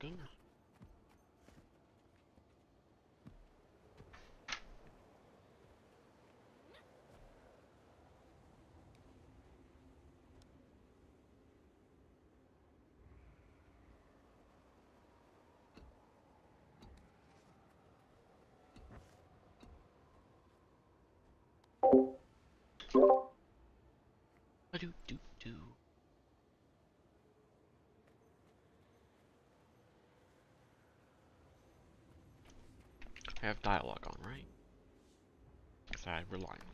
welcome. Ba-do-do-do. I have dialogue on, right? Because I rely on it.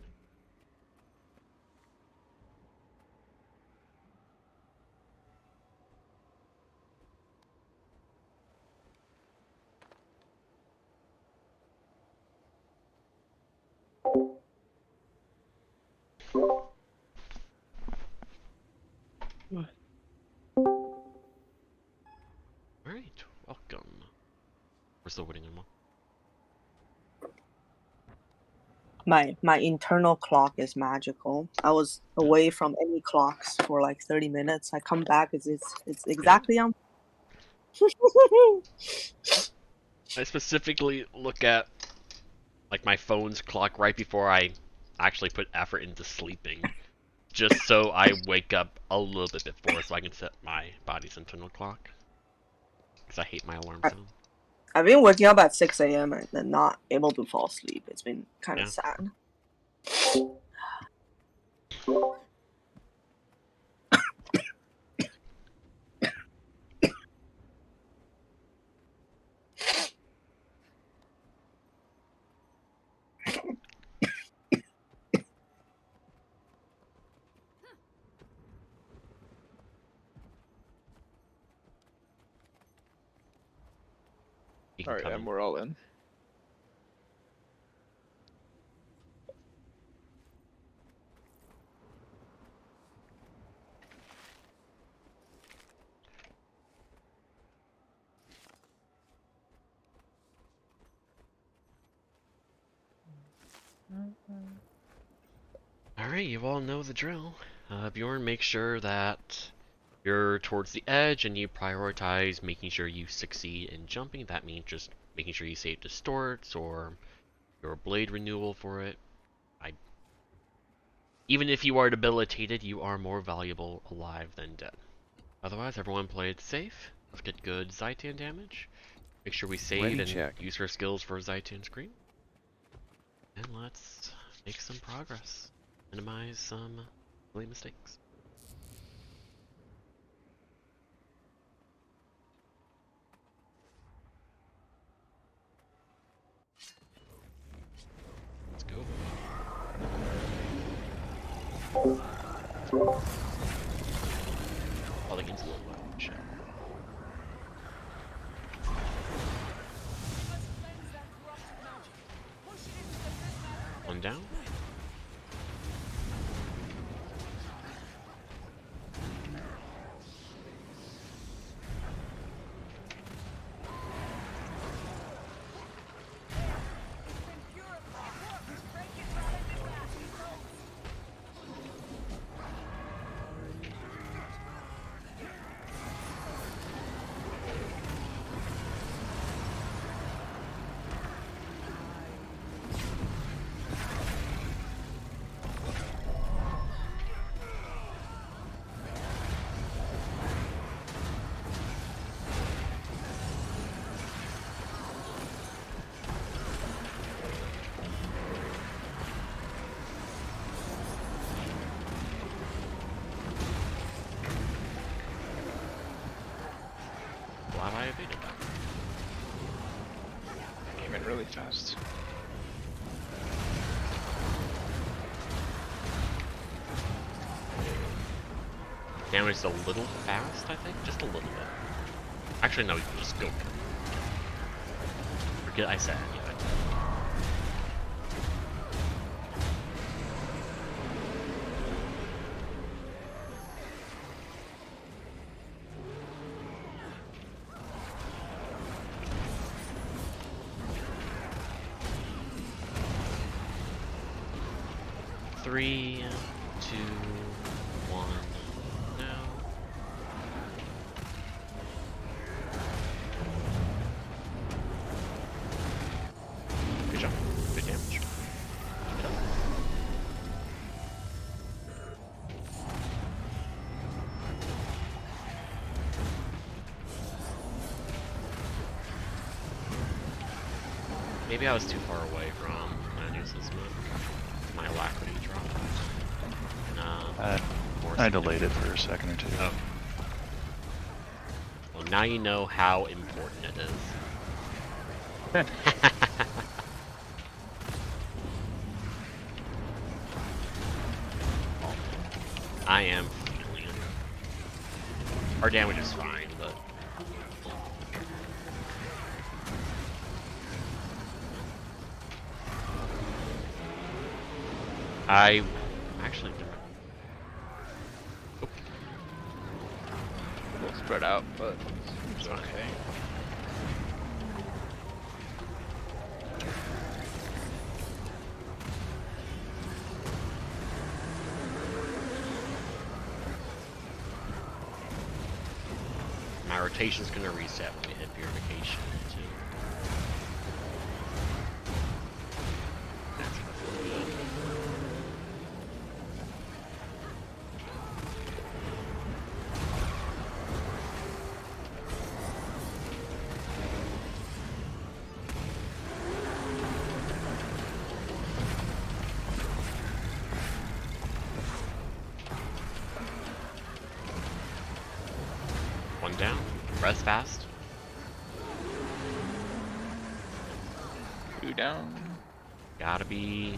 Alright, welcome. We're still waiting on one. My internal clock is magical. I was away from any clocks for like 30 minutes. I come back, it's exactly on. I specifically look at like my phone's clock right before I actually put effort into sleeping, just so I wake up a little bit before, so I can set my body's internal clock. Because I hate my alarm sound. I've been waking up at 6 a.m. and then not able to fall asleep. It's been kind of sad. Alright, and we're all in. Alright, you all know the drill. Bjorn, make sure that you're towards the edge and you prioritize making sure you succeed in jumping. That means just making sure you save distorts or your blade renewal for it. Even if you are debilitated, you are more valuable alive than dead. Otherwise, everyone play it safe. Let's get good Zaitan damage. Make sure we save and use our skills for Zaitan Scream. And let's make some progress. Minimize some silly mistakes. Let's go. Falling into the loud shell. One down. I evaded that. Came in really fast. Damage is a little fast, I think. Just a little bit. Actually, no, you can just go. Forget I said anything. Three, two, one, now. Maybe I was too far away from Magnus's my alacrity drop. I delayed it for a second or two. Oh. Well, now you know how important it is. I am feeling it. Our damage is fine, but... I actually... Oh. A little spread out, but it's okay. My rotation's gonna reset when we hit purification too. That's gonna feel good. One down. Press fast. 2 down. Gotta be...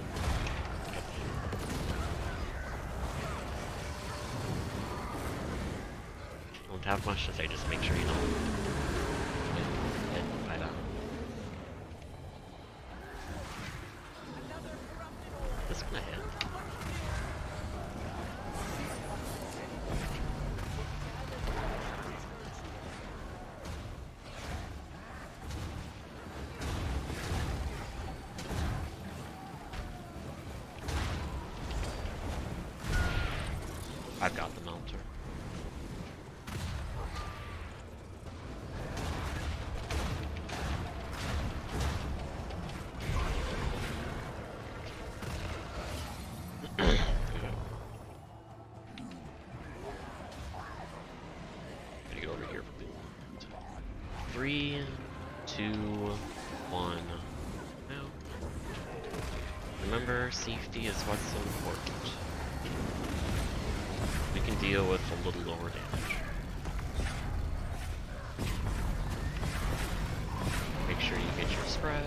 Don't have much to say, just make sure you don't hit by that. This is gonna hit. I've got the melter. Gonna go over here for the 3, 2, 1. Now, remember, safety is what's so important. We can deal with a little lower damage. Make sure you get your spreads.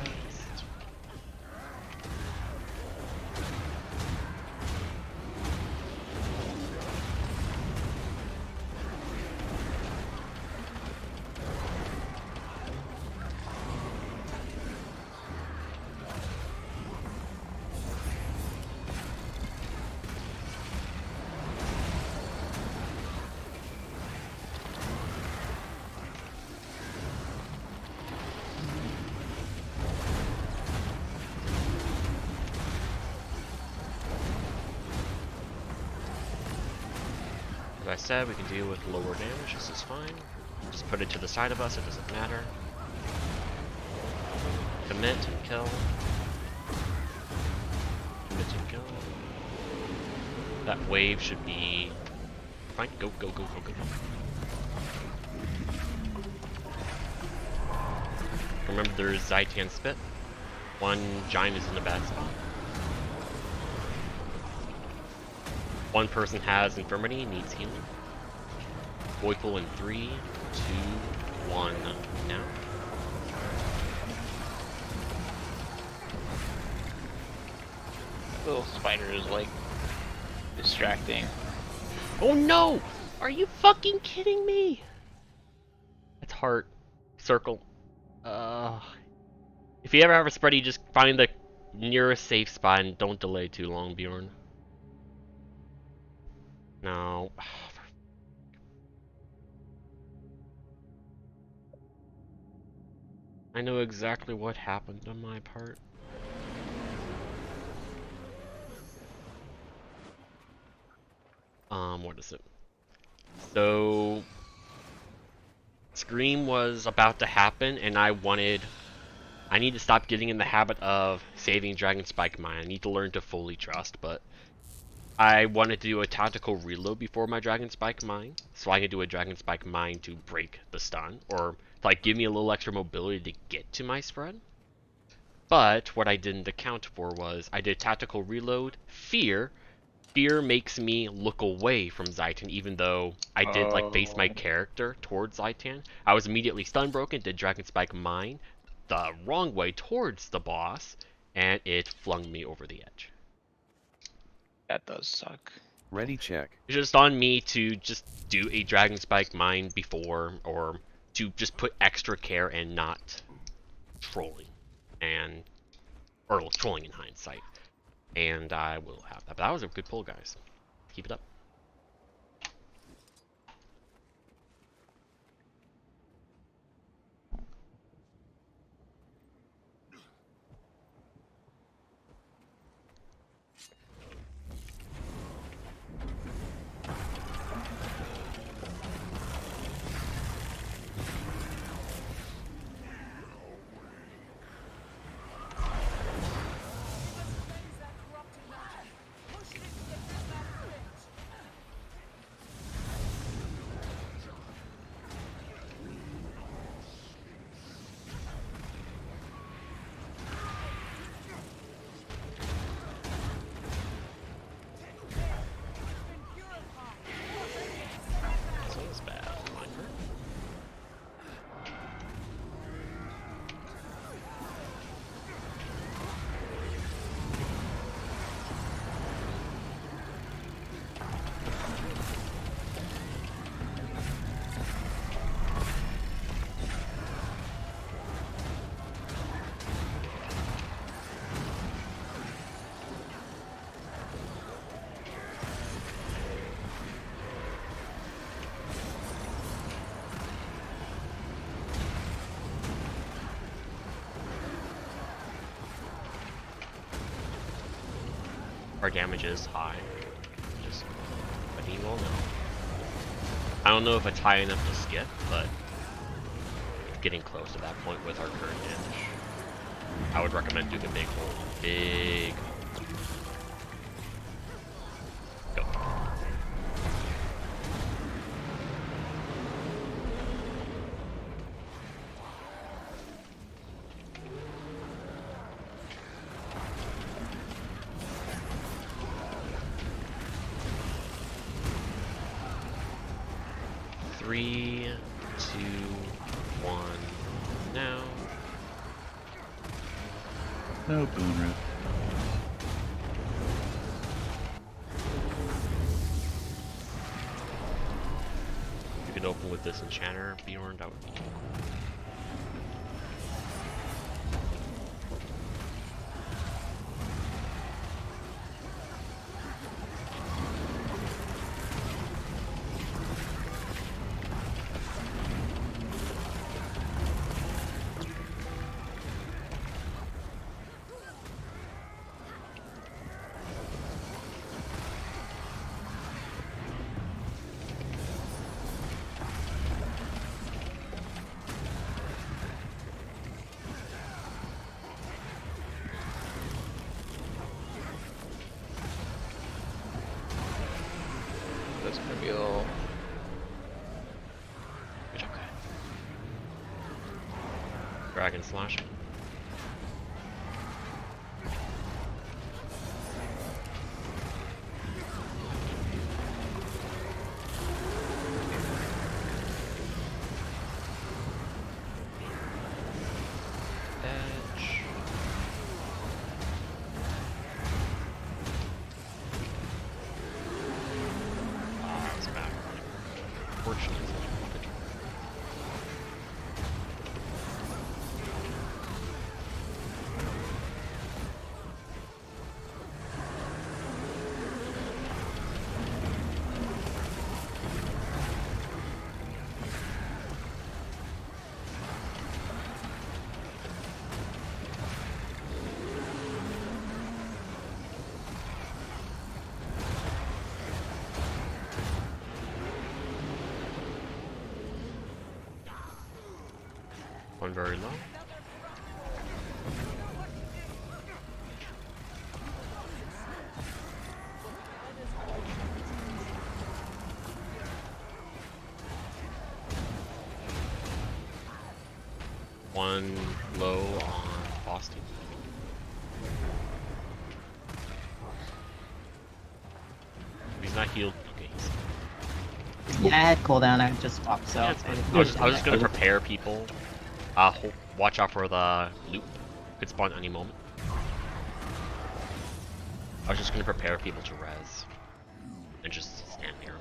As I said, we can deal with lower damage, this is fine. Just put it to the side of us, it doesn't matter. Commit and kill. Commit and kill. That wave should be fine. Go, go, go, go, go, go. Remember there's Zaitan Spit. One giant is in a bad spot. One person has infirmity, needs healing. Voidpool in 3, 2, 1, now. Little spider is like distracting. Oh no! Are you fucking kidding me? That's heart. Circle. If you ever have a spread, you just find the nearest safe spot and don't delay too long, Bjorn. No. I know exactly what happened on my part. What is it? So... Scream was about to happen, and I need to stop getting in the habit of saving Dragon Spike Mine. I need to learn to fully trust, but... I wanted to do a tactical reload before my Dragon Spike Mine, so I could do a Dragon Spike Mine to break the stun, or like give me a little extra mobility to get to my spread. But what I didn't account for was I did tactical reload, fear. Fear makes me look away from Zaitan, even though I did like face my character towards Zaitan. I was immediately stun broken, did Dragon Spike mine the wrong way towards the boss, and it flung me over the edge. That does suck. Ready check. It's just on me to just do a Dragon Spike mine before, or to just put extra care and not trolling, or trolling in hindsight. And I will have that. But that was a good pull, guys. Keep it up. Our damage is high. Just letting you all know. I don't know if it's high enough to skip, but it's getting close to that point with our current damage. I would recommend doing a big hole. Big. Go. Three, 2, 1, now. No boon rip. You can open with this enchanter, Bjorn, that would be cool. That's gonna be a little. Good job, guy. Dragon slash. Edge. Ah, it's back. Fortunately, it's a good turn. One very low. One low on Boston. healed. Okay, he's... Yeah, I had cooldown. I just swapped, so. Yeah, it's fine. I was just gonna prepare people. Watch out for the loop. Could spawn any moment. I was just gonna prepare people to res. And just stand here.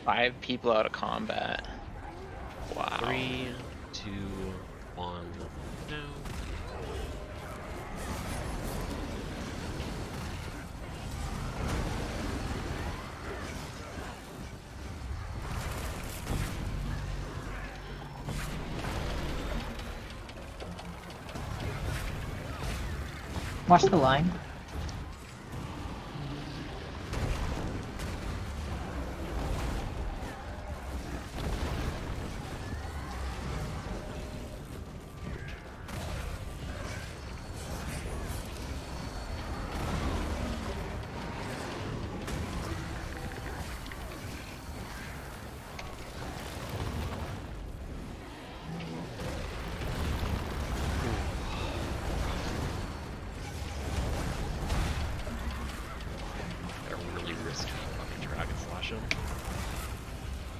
5 people out of combat. Wow. 3, 2, 1, no. Watch the line.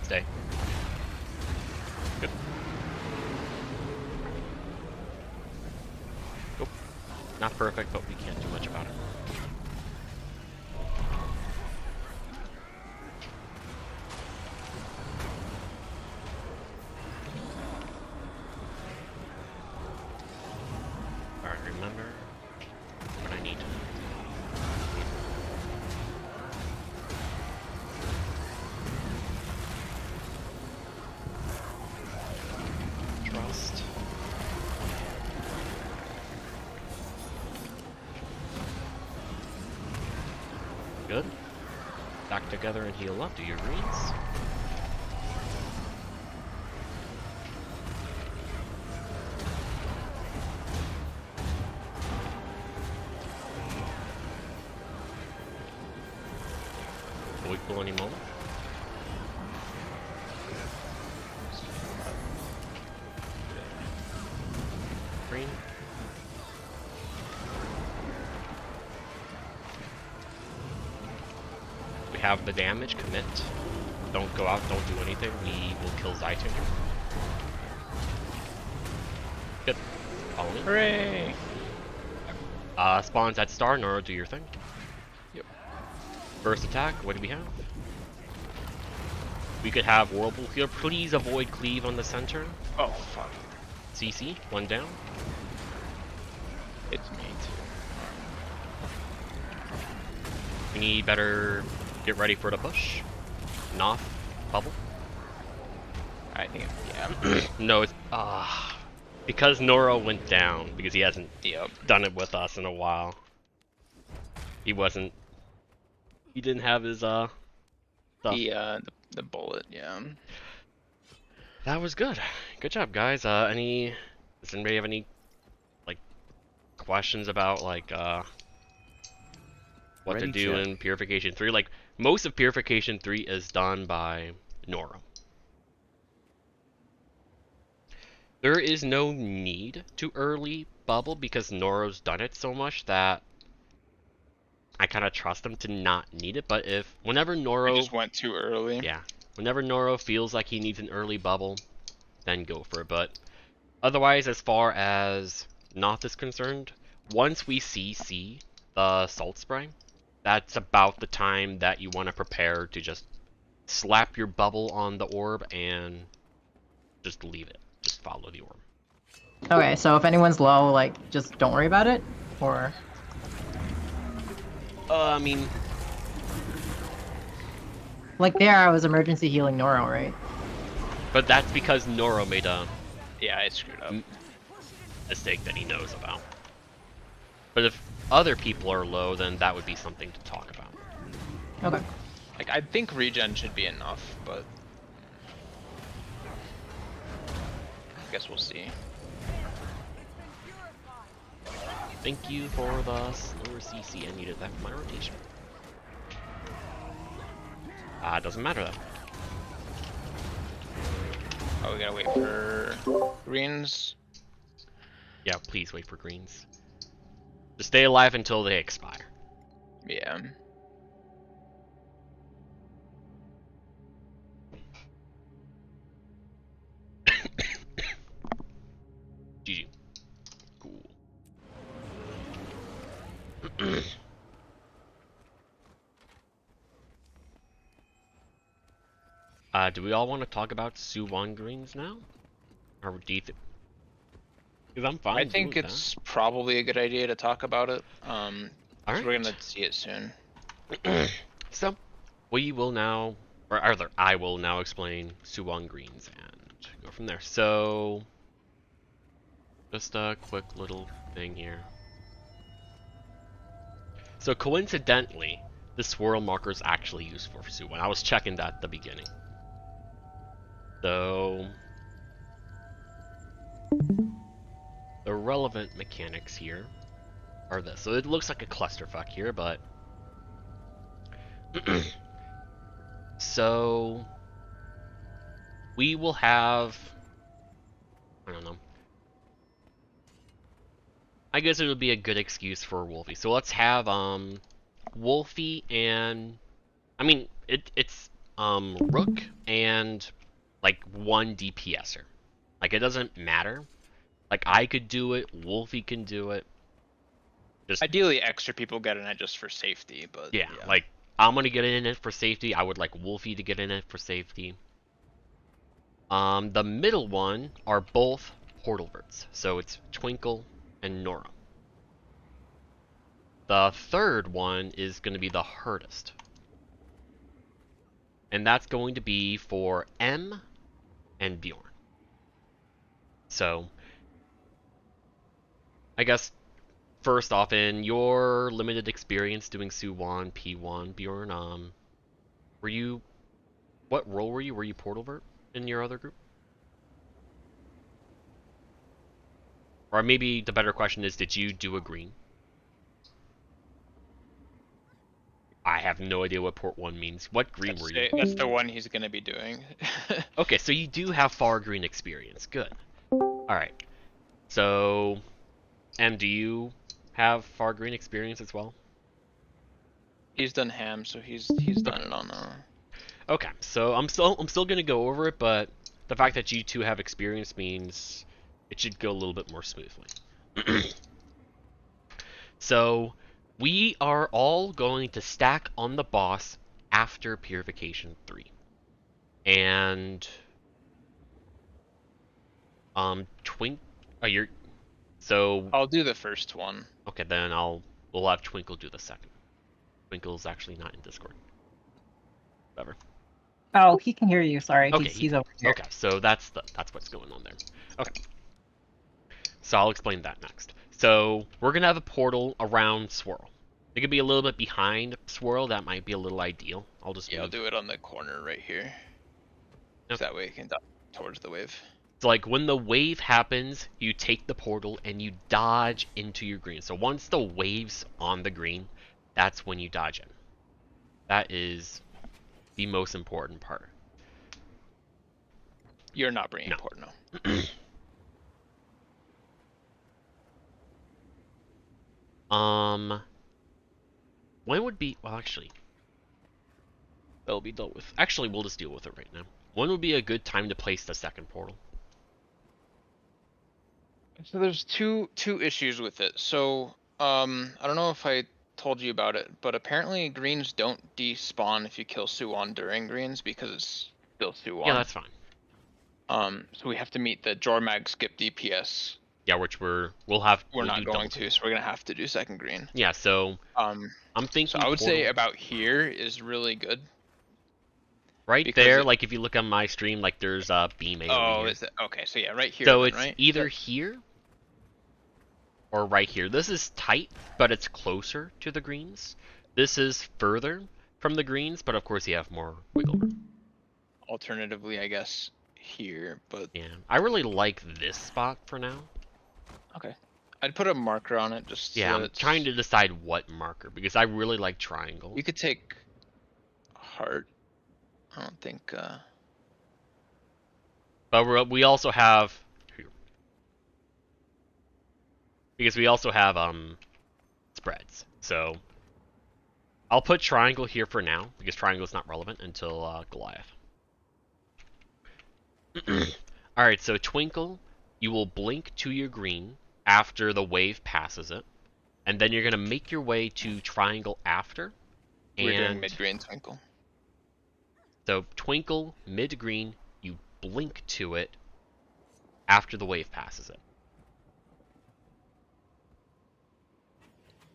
Stay. Good. Oh, not perfect, but we can't do much about it. Alright, remember what I need to do. Trust. Good. Back together and heal up. Do your greens. Will we pull any moment? Green. We have the damage, commit. Don't go out, don't do anything. We will kill Zyton. Good. Follow me. Hooray! Spawns at star, Noro, do your thing. Yep. First attack, what do we have? We could have Whirlpool here. Please avoid cleave on the center. Oh, fuck. CC, one down. It's me too. We need better get ready for the push. Noth, bubble. I think, yeah. No, it's because Noro went down because he hasn't Yep. done it with us in a while. He didn't have his stuff. The bullet, yeah. That was good. Good job, guys. Does anybody have any like questions about like what to do in Purification 3? Like most of Purification 3 is done by Noro. There is no need to early bubble because Noro's done it so much that I kind of trust him to not need it. But whenever Noro I just went too early. Yeah. Whenever Noro feels like he needs an early bubble, then go for it. But otherwise, as far as Noth is concerned, once we CC the Salt Spray, that's about the time that you want to prepare to just slap your bubble on the orb and just leave it. Just follow the orb. Okay, so if anyone's low, like, just don't worry about it? Or... I mean... Like there, I was emergency healing Noro, right? But that's because Noro made a Yeah, I screwed up. mistake that he knows about. But if other people are low, then that would be something to talk about. Okay. Like, I think regen should be enough, but... I guess we'll see. Thank you for the slower CC. I needed that for my rotation. Doesn't matter though. Oh, we gotta wait for greens. Yeah, please wait for greens. Just stay alive until they expire. Yeah. do we all want to talk about Suwon greens now? Or do you think? Because I'm fine. I think doing it's probably a good idea to talk about it. All So right. we're gonna see it soon. So, we will now, or rather, I will now explain Suwon greens and go from there. So, just a quick little thing here. So coincidentally, the swirl marker is actually used for Suwon. I was checking that at the beginning. So, the relevant mechanics here are this. So it looks like a clusterfuck here, but so we will have, I don't know. I guess it would be a good excuse for Wolfie. So let's have Wolfie and I mean it's Rook and like one DPSer. Like it doesn't matter. Like I could do it, Wolfie can do it. Just Ideally, extra people get in it just for safety, but yeah, like I'm gonna get in it for safety. I would like Wolfie to get in it for safety. The middle one are both portalverts, so it's Twinkle and Nora. The third one is going to be the hardest. And that's going to be for M and Bjorn. So, I guess, first off, in your limited experience doing Suwon, P1, Bjorn, were you, what role were you? Were you portalvert in your other group? Or maybe the better question is, did you do a green? I have no idea what port 1 means. What green were you? That's the one he's gonna be doing. Okay, so you do have far green experience. Good. Alright. So, M, do you have far green experience as well? He's done ham, so he's done it on Okay, so I'm still gonna go over it, but the fact that you two have experience means it should go a little bit more smoothly. So, we are all going to stack on the boss after Purification 3. And so I'll do the first one. okay, then we'll have Twinkle do the second. Twinkle's actually not in Discord. Whatever. Oh, he can hear you. Sorry, Okay, he's over here. Okay, so that's what's going on there. Okay. So I'll explain that next. So we're gonna have a portal around Swirl. It could be a little bit behind Swirl. That might be a little ideal. I'll just I'll do it on the corner right here. Yep. So that way it can dodge towards the wave. So like when the wave happens, you take the portal and you dodge into your green. So once the wave's on the green, that's when you dodge in. That is the most important part. You're not bringing port, no. When would be, well actually, that'll be dealt with. Actually, we'll just deal with it right now. When would be a good time to place the second portal? So there's two issues with it. So I don't know if I told you about it, but apparently greens don't despawn if you kill Suwon during greens because it's still Suwon. Yeah, that's fine. So we have to meet the Jormag skip DPS. Yeah, which we're not going to, so we're gonna have to do second green. Yeah, so I'm thinking. So I would say about here is really good. Right there, like if you look on my stream, like there's a beam. Oh, is it? Okay, so yeah, right here. So then, it's right? either here or right here. This is tight, but it's closer to the greens. This is further from the greens, but of course you have more wiggle room. Alternatively, I guess here, but yeah, I really like this spot for now. Okay, I'd put a marker on it just. Yeah, so I'm trying to decide what marker because I really like triangle. You could take heart. I don't think. But we also have because we also have spreads. So I'll put triangle here for now because triangle is not relevant until Goliath. All right, so Twinkle, you will blink to your green after the wave passes it, and then you're gonna make your way to triangle after. We're doing mid green Twinkle. So Twinkle, mid-green, you blink to it after the wave passes it.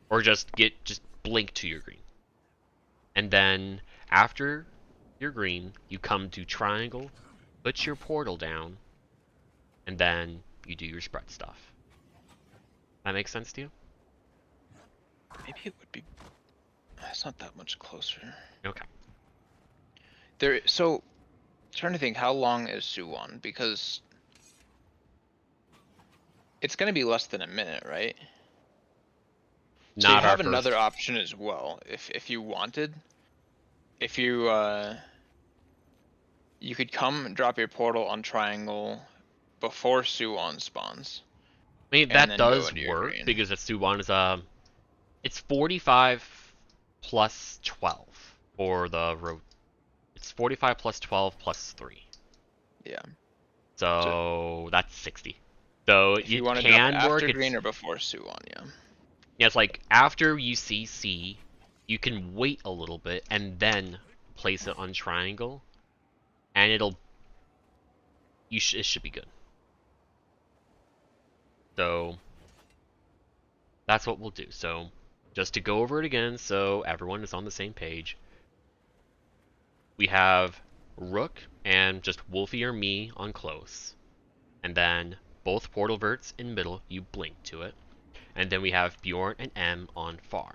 Or just blink to your green. And then after your green, you come to triangle, put your portal down, and then you do your spread stuff. That makes sense to you? Maybe it would be. It's not that much closer. Okay. So, trying to think, how long is Suwon? Because it's going to be less than a minute, right? So you Not our have first. another option as well, if you wanted. If you you could come and drop your portal on triangle before Suwon spawns. I mean, and that then go does into your work green. because the Suwon is it's 45 plus 12 for the road. It's 45 plus 12 plus 3. Yeah. So that's 60. So If you it want to drop can work. after green or before Suwon, yeah. Yeah, it's like after you see C, you can wait a little bit and then place it on triangle, and it should be good. So that's what we'll do. So just to go over it again, so everyone is on the same page. We have Rook and just Wolfie or me on close, and then both portal verts in middle. You blink to it, and then we have Bjorn and M on far.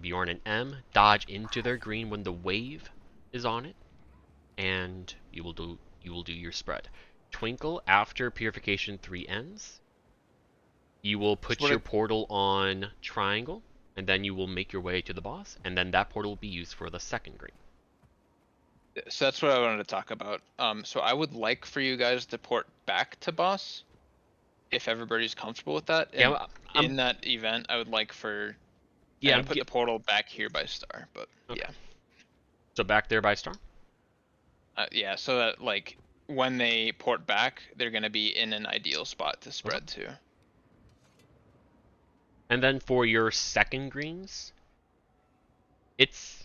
Bjorn and M dodge into their green when the wave is on it, and you will do your spread. Twinkle after Purification 3 ends. You will put your portal on triangle, and then you will make your way to the boss, and then that portal will be used for the second green. So that's what I wanted to talk about. So I would like for you guys to port back to boss, if everybody's comfortable with that. And Yeah, in that event, I would like for to put the portal back here by star. But okay. Yeah. So back there by star. Yeah. So that like when they port back, they're gonna be in an ideal spot to spread to. And then for your second greens, it's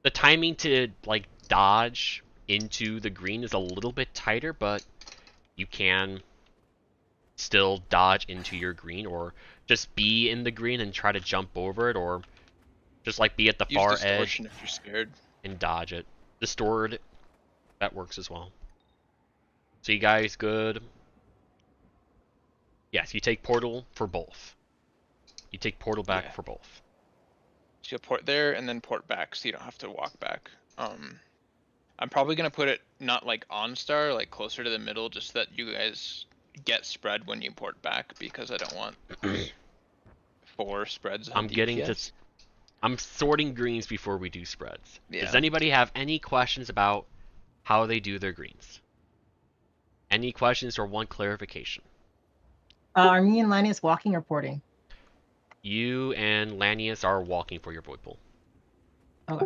the timing to like dodge into the green is a little bit tighter, but you can still dodge into your green, or just be in the green and try to jump over it, or just like be at the far edge if you're scared and dodge it. Distort, that works as well. So you guys good? Yes, you take portal for both. You take portal back for both. So you'll port there and then port back, so you don't have to walk back. I'm probably gonna put it not like on star, like closer to the middle, just so that you guys get spread when you port back, because I don't want 4 spreads on DPS. I'm sorting greens before we do spreads. Yeah. Does anybody have any questions about how they do their greens? Any questions or one clarification? Are me and Lanius walking or porting? You and Lanius are walking for your void pool. Okay.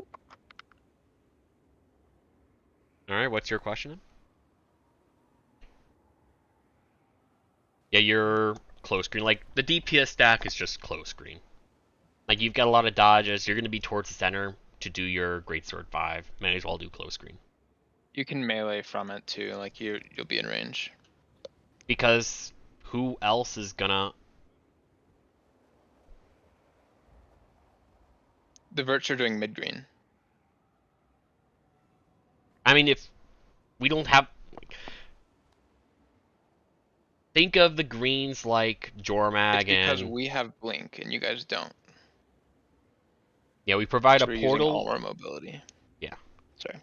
Alright, what's your question? Yeah, you're close green. Like, the DPS stack is just close green. Like, you've got a lot of dodges. You're going to be towards the center to do your Greatsword 5. Might as well do close green. You can melee from it too, like you'll be in range. Because who else is gonna... The verts are doing mid green. I mean, if we don't have... Think of the greens like Jormag because and... we have blink and you guys don't. Yeah, we provide So a we're portal. using all our mobility. Yeah. Sorry.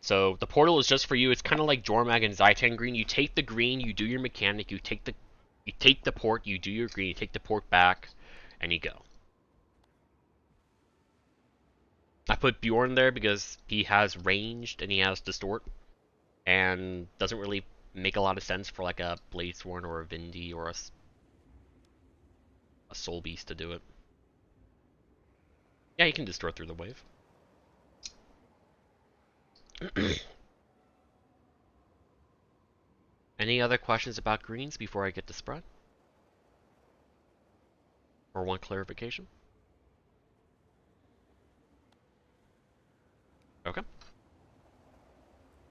So the portal is just for you. It's kind of like Jormag and Zaitan green. You take the green, you do your mechanic, you take the port, you do your green, you take the port back, and you go. I put Bjorn there because he has ranged and he has distort, and doesn't really make a lot of sense for like a Bladesworn or a Vindy or a Soul Beast to do it. Yeah, you can distort through the wave. Any other questions about greens before I get to spread? Or one clarification? Okay.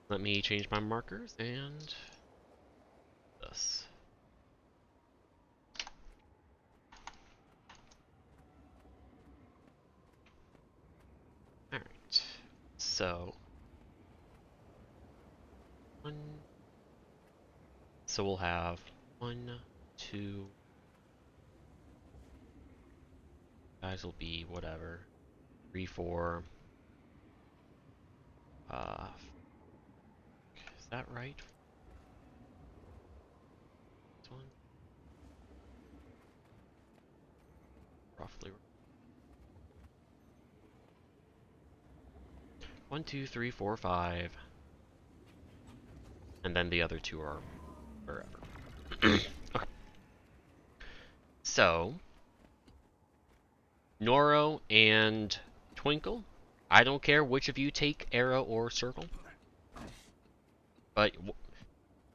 Let me change my markers and this. Alright. So we'll have 1, 2. Guys will be whatever. 3, 4. Is that right? This one? Roughly. 1, 2, 3, 4, 5. And then the other 2 are wherever. Okay. So, Noro and Twinkle, I don't care which of you take arrow or circle, but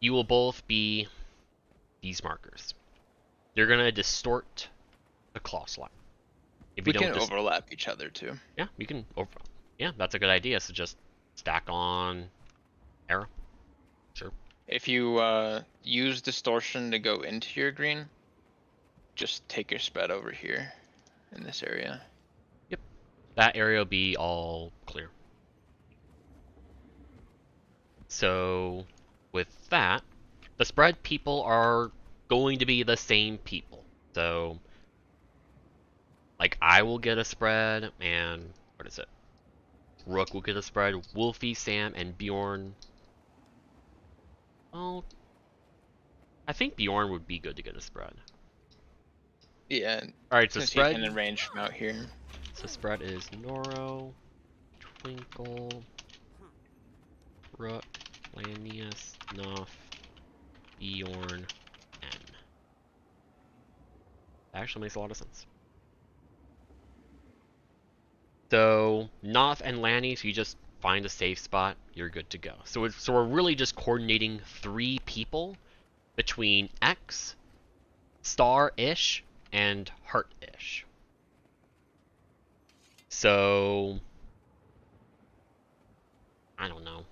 you will both be these markers. You're gonna distort the claw slot. If We you can don't overlap each other too. Yeah, you can yeah, that's a good idea. So just stack on arrow. Sure. If you use distortion to go into your green, just take your spread over here in this area. Yep. That area will be all clear. So with that, the spread people are going to be the same people. So like I will get a spread, and what is it? Rook will get a spread. Wolfie, Sam, and Bjorn. Well, I think Bjorn would be good to get a spread. Yeah. Alright, so Since spread. he can arrange from out here. So spread is Noro, Twinkle, Rook, Lanius, Nuff, Bjorn, N. That actually makes a lot of sense. So Noth and Lanius, you just find a safe spot, you're good to go. So we're really just coordinating 3 people between X, Star-ish, and Heart-ish. So I don't know.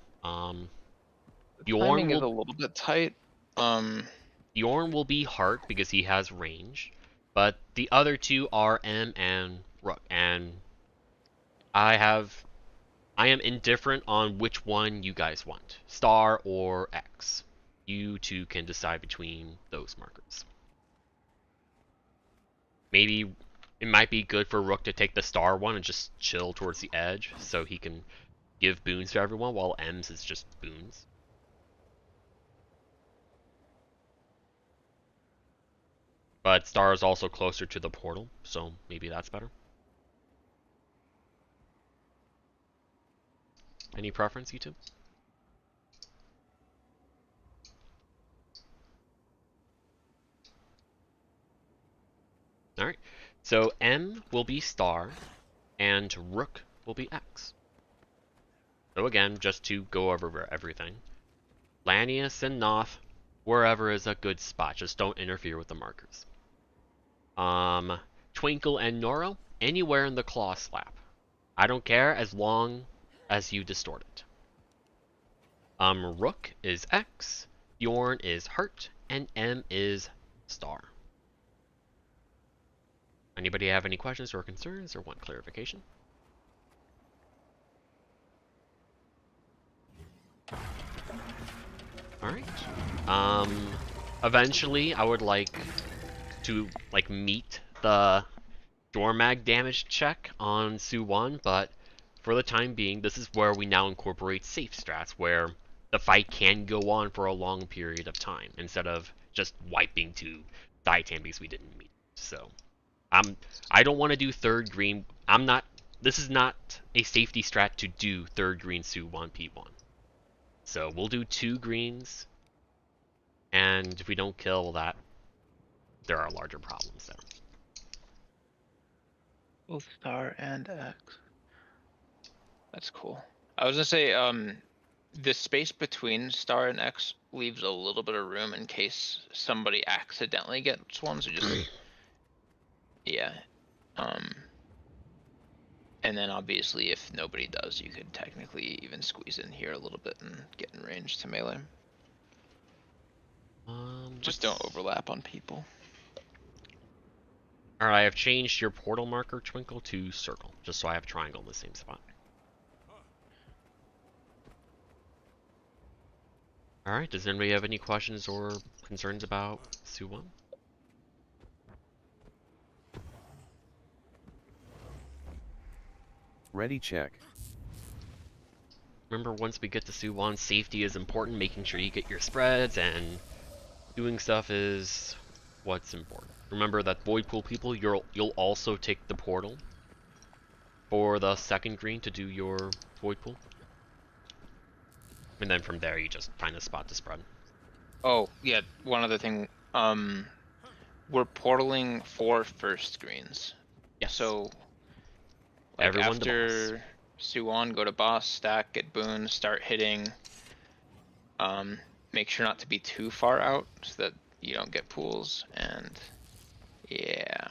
Bjorn Timing is a will little bit tight. Bjorn will be Heart because he has range, but the other 2 are M and Rook, and I am indifferent on which one you guys want, Star or X. You 2 can decide between those markers. Maybe it might be good for Rook to take the Star one and just chill towards the edge so he can give boons to everyone, while M's is just boons. But Star is also closer to the portal, so maybe that's better. Any preference, you two? Alright, so M will be Star, and Rook will be X. So again, just to go over everything. Lanius and Noth, wherever is a good spot, just don't interfere with the markers. Twinkle and Noro, anywhere in the claw slap. I don't care as long as you distort it. Rook is X, Bjorn is Heart, and M is Star. Anybody have any questions or concerns or want clarification? Alright. Eventually I would like to meet the Dormag damage check on Su-1, but for the time being, this is where we now incorporate safe strats, where the fight can go on for a long period of time, instead of just wiping to Zaitan because we didn't meet. So, I don't want to do third green. This is not a safety strat to do third green Su-1 P1. So we'll do 2 greens, and if we don't kill that, there are larger problems there. Both Star and X. That's cool. I was gonna say, the space between Star and X leaves a little bit of room in case somebody accidentally gets one, so just yeah. And then obviously if nobody does, you could technically even squeeze in here a little bit and get in range to melee. Just don't overlap on people. Alright, I've changed your portal marker, Twinkle, to circle, just so I have a triangle in the same spot. Alright, does anybody have any questions or concerns about Suwon? Ready, check. Remember, once we get to Suwon, safety is important, making sure you get your spreads, and doing stuff is what's important. Remember that void pool people, you'll also take the portal for the second green to do your void pool. And then from there you just find a spot to spread. Oh, yeah, one other thing. We're portaling for first greens. Yes. So like Everyone to after Suwon, go to boss, stack, get boons, start hitting. Make sure not to be too far out so that you don't get pools, and yeah.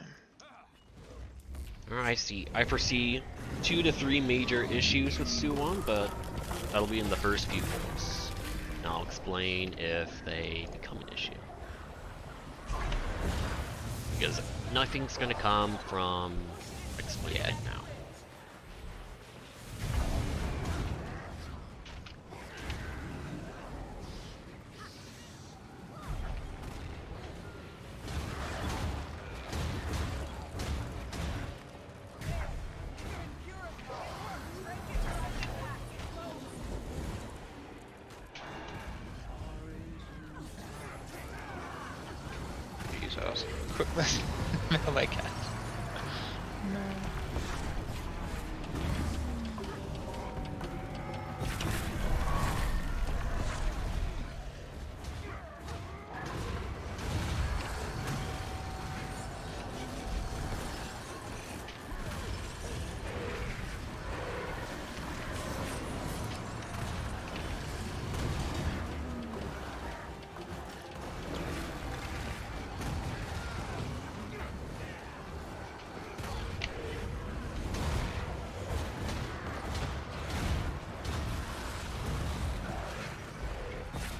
I foresee 2 to 3 major issues with Suwon, but that'll be in the first few pools. And I'll explain if they become an issue. Because nothing's gonna come from explaining it now. Jesus. Quick list. Melee cast.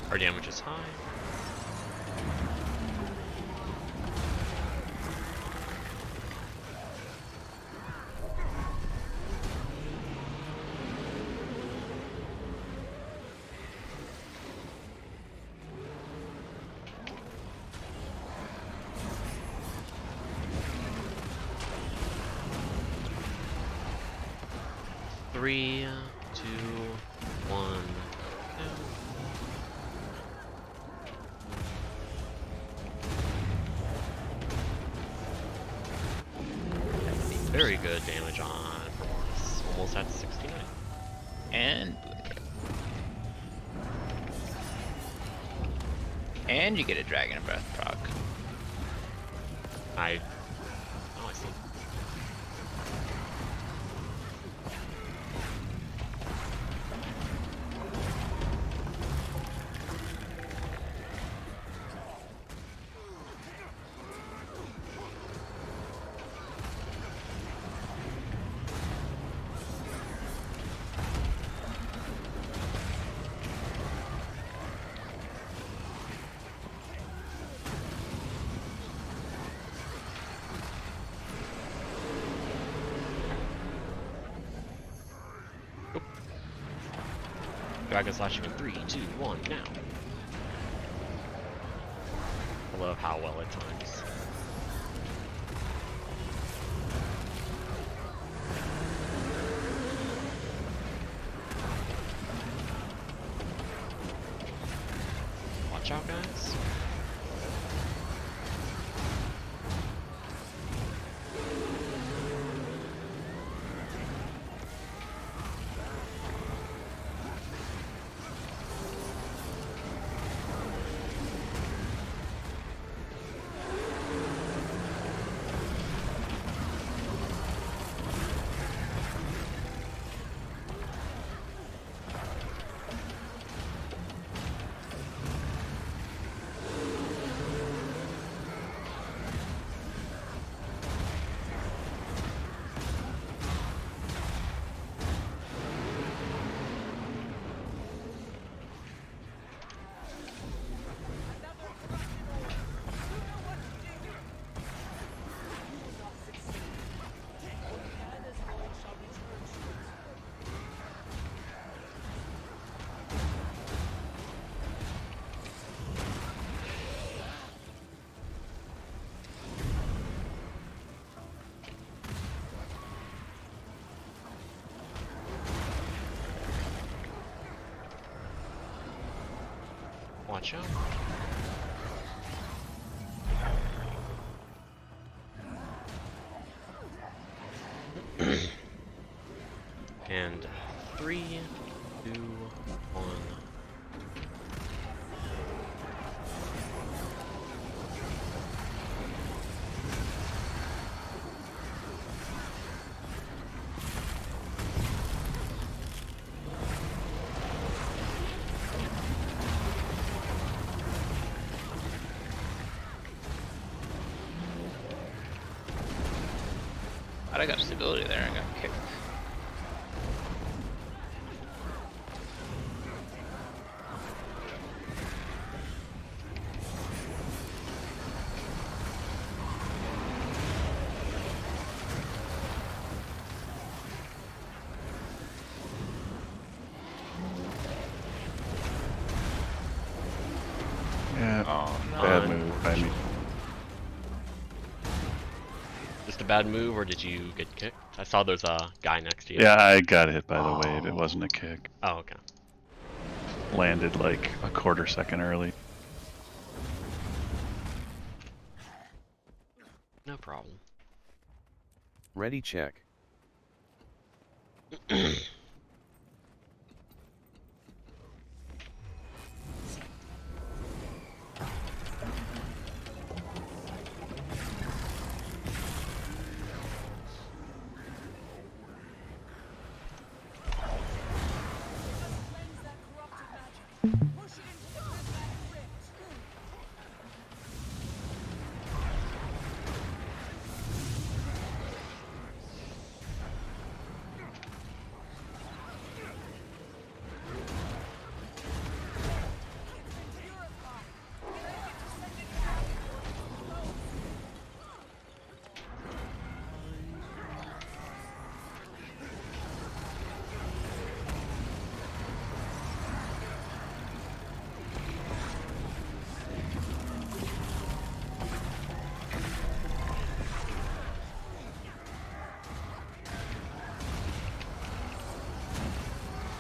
Our damage is high. Three, 2, 1. Very good damage on performance. Almost at 69. And you get a Dragon Breath proc. Oh, I see. Dragon Slash in 3, 2, 1, now. I love how well it times. Watch out, guys. Watch out. And 3, 2, 1. I got stability there and got kicked. Yeah, Oh no. bad move by me. Just a bad move, or did you get kicked? I saw there's a guy next to you. Yeah, I got hit by the wave. It wasn't a kick. Oh, okay. Landed like a quarter second early. No problem. Ready check.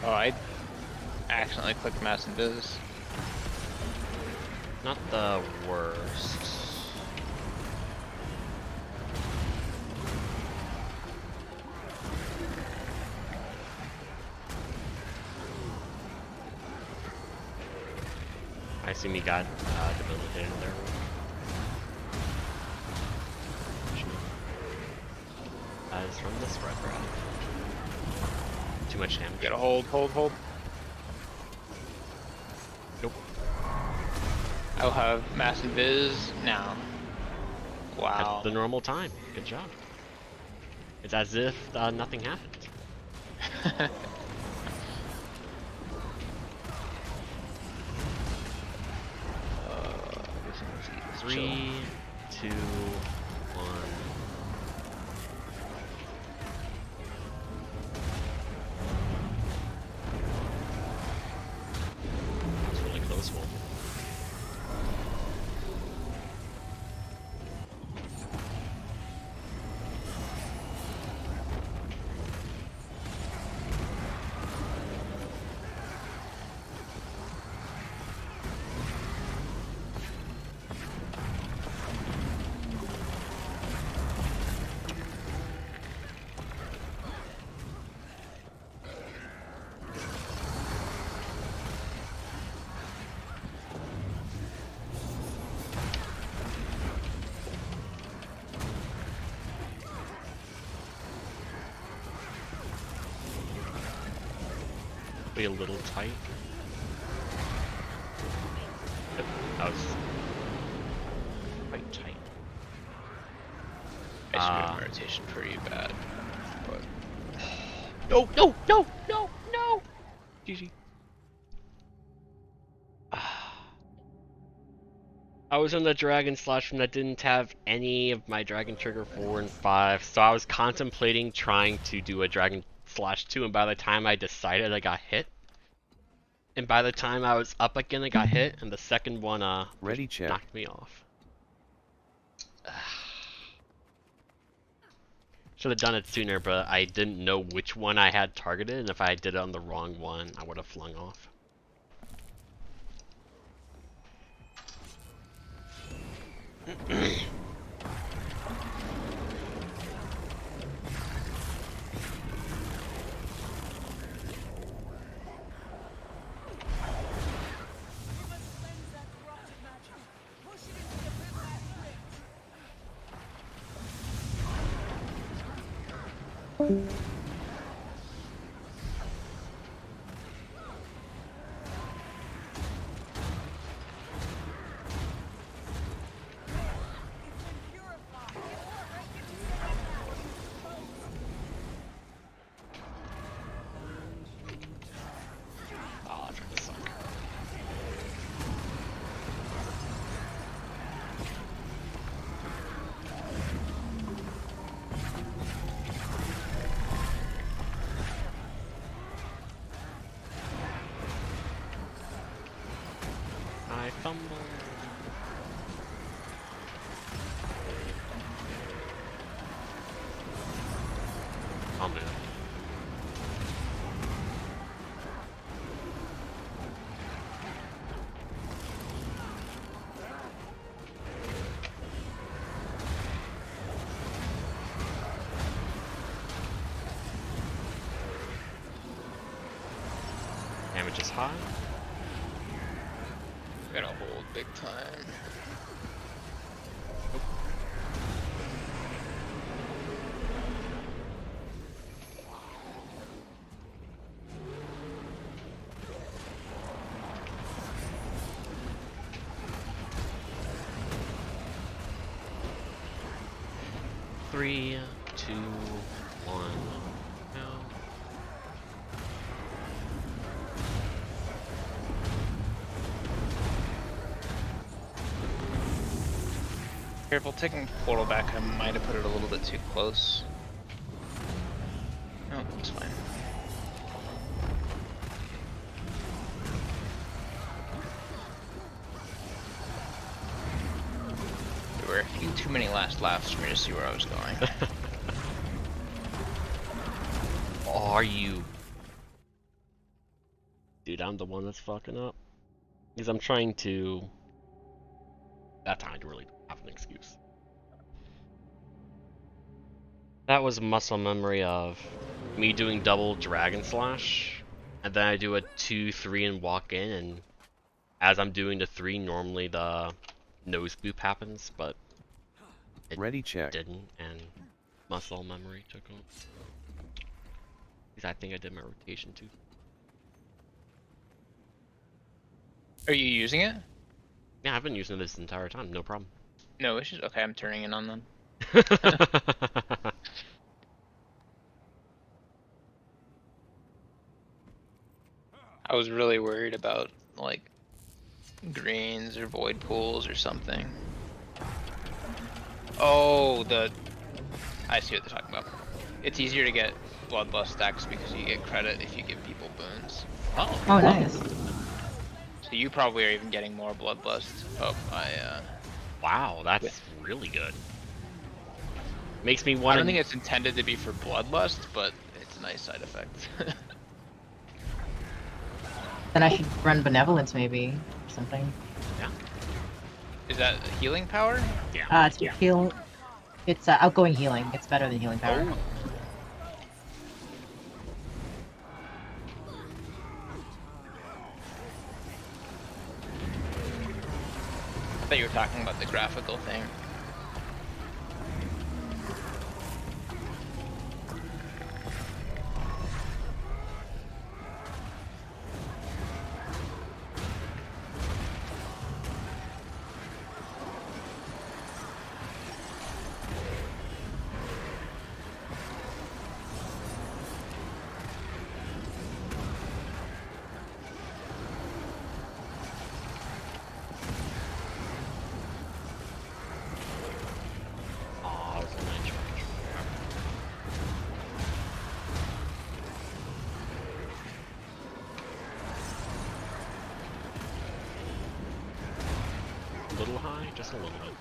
Oh, I accidentally clicked Mass and Biz. Not the worst. I assume he got debilitated there. That is from the spread grab. Too much damage. Get a hold. Nope. I'll have Mass and Biz now. Wow. At the normal time. Good job. It's as if nothing happened. Three, 2, 1. It's really close one. Be a little tight. Yep, that was quite tight. I screwed rotation pretty bad, but No! GG. I was on the Dragon Slash and that didn't have any of my Dragon Trigger 4 and 5, so I was contemplating trying to do a Dragon Slash 2, and by the time I decided, I got hit. And by the time I was up again, I got hit, and the second one Ready check. knocked me off. Should have done it sooner, but I didn't know which one I had targeted, and if I did it on the wrong one, I would have flung off. Oh, that's gonna suck. I fumble. I'll move. Damage is high. We're gonna hold big time. Three, two, one. No. Careful, taking portal back. I might have put it a little bit too close. No, it's fine. There were a few too many last laughs for me to see where I was going. Are you? Dude, I'm the one that's fucking up. Because I'm trying to... That time I really don't have an excuse. That was muscle memory of me doing double Dragon Slash, and then I do a 2-3 and walk in, and as I'm doing the 3, normally the nose boop happens, but it Ready check. didn't, and muscle memory took on. Because I think I did my rotation too. Are you using it? Yeah, I've been using it this entire time, no problem. No issues? Okay, I'm turning in on them. I was really worried about, like, greens or void pools or something. Oh, I see what they're talking about. It's easier to get bloodlust stacks because you get credit if you give people boons. Oh, Oh, nice. So you probably are even getting more bloodlust. Oh, wow, that's really good. Makes me I want don't think it's intended to be for bloodlust, but it's a nice side effect. Then I should run benevolence maybe, or something. Yeah. Is that a healing power? Yeah. It's heal. It's outgoing healing. It's better than healing power. Oh. I thought you were talking about the graphical thing. Aw, there's a nice charge. A little high, just a little bit.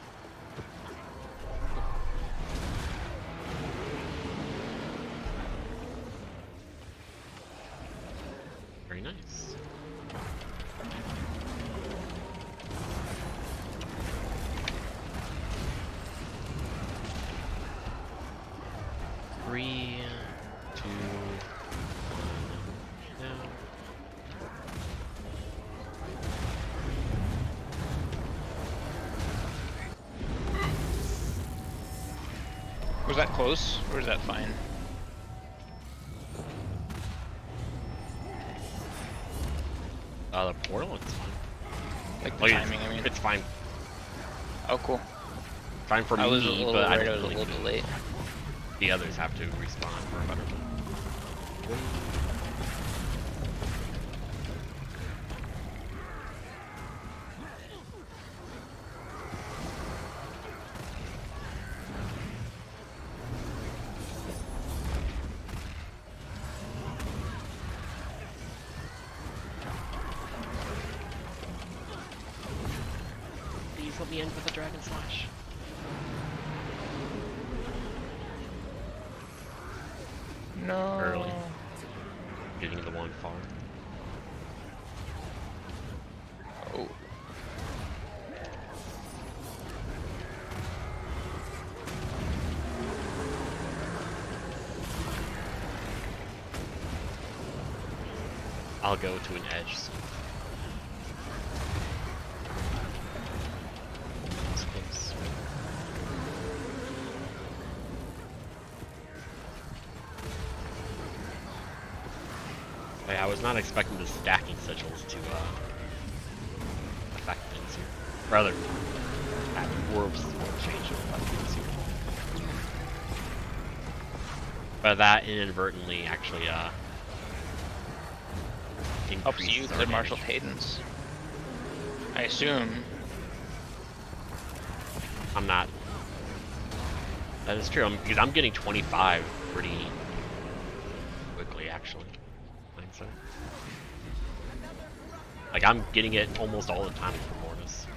Very nice. Three, two, one, now. Was that close, or is that fine? The portal, it's fine. Like the Like, timing, I mean. It's fine. Oh, cool. Fine for I was a me, little but I worried don't I was a really little bit need it. late. The others have to respawn for a better one. Please let me end with a dragon slash. No. Early. Getting the one farm. Oh. I'll go to an edge soon. It's close. Yeah, I was not expecting the stacking sigils to affect things here. Rather, world change to affect things here. But that inadvertently actually Helps increases you our to damage. Martial Cadence. I assume. I'm not. That is true, because I'm getting 25 pretty quickly, actually. Mindset. Like, I'm getting it almost all the time for Mortis.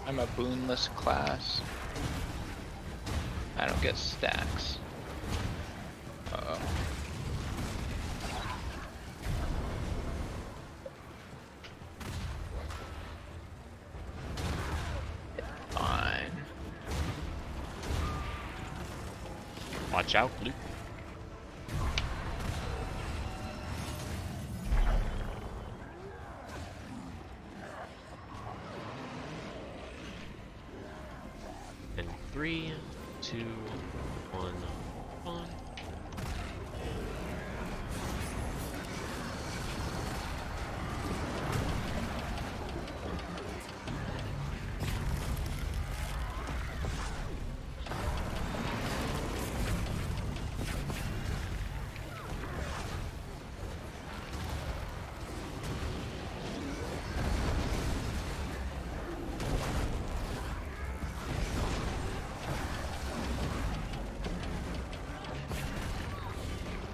I'm a boonless class. I don't get stacks. Uh-oh. Fine. Watch out, Luke. And 3, 2, 1, 1.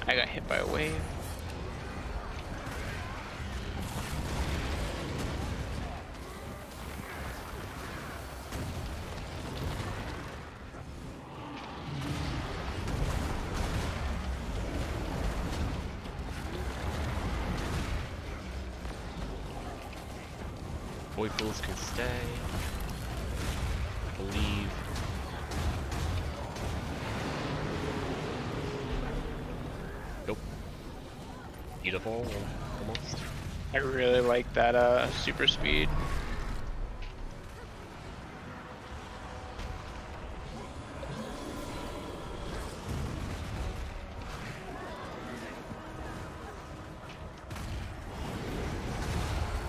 I got hit by a wave. Void pools can stay. I believe. Nope. Beautiful, almost. I really like that super speed.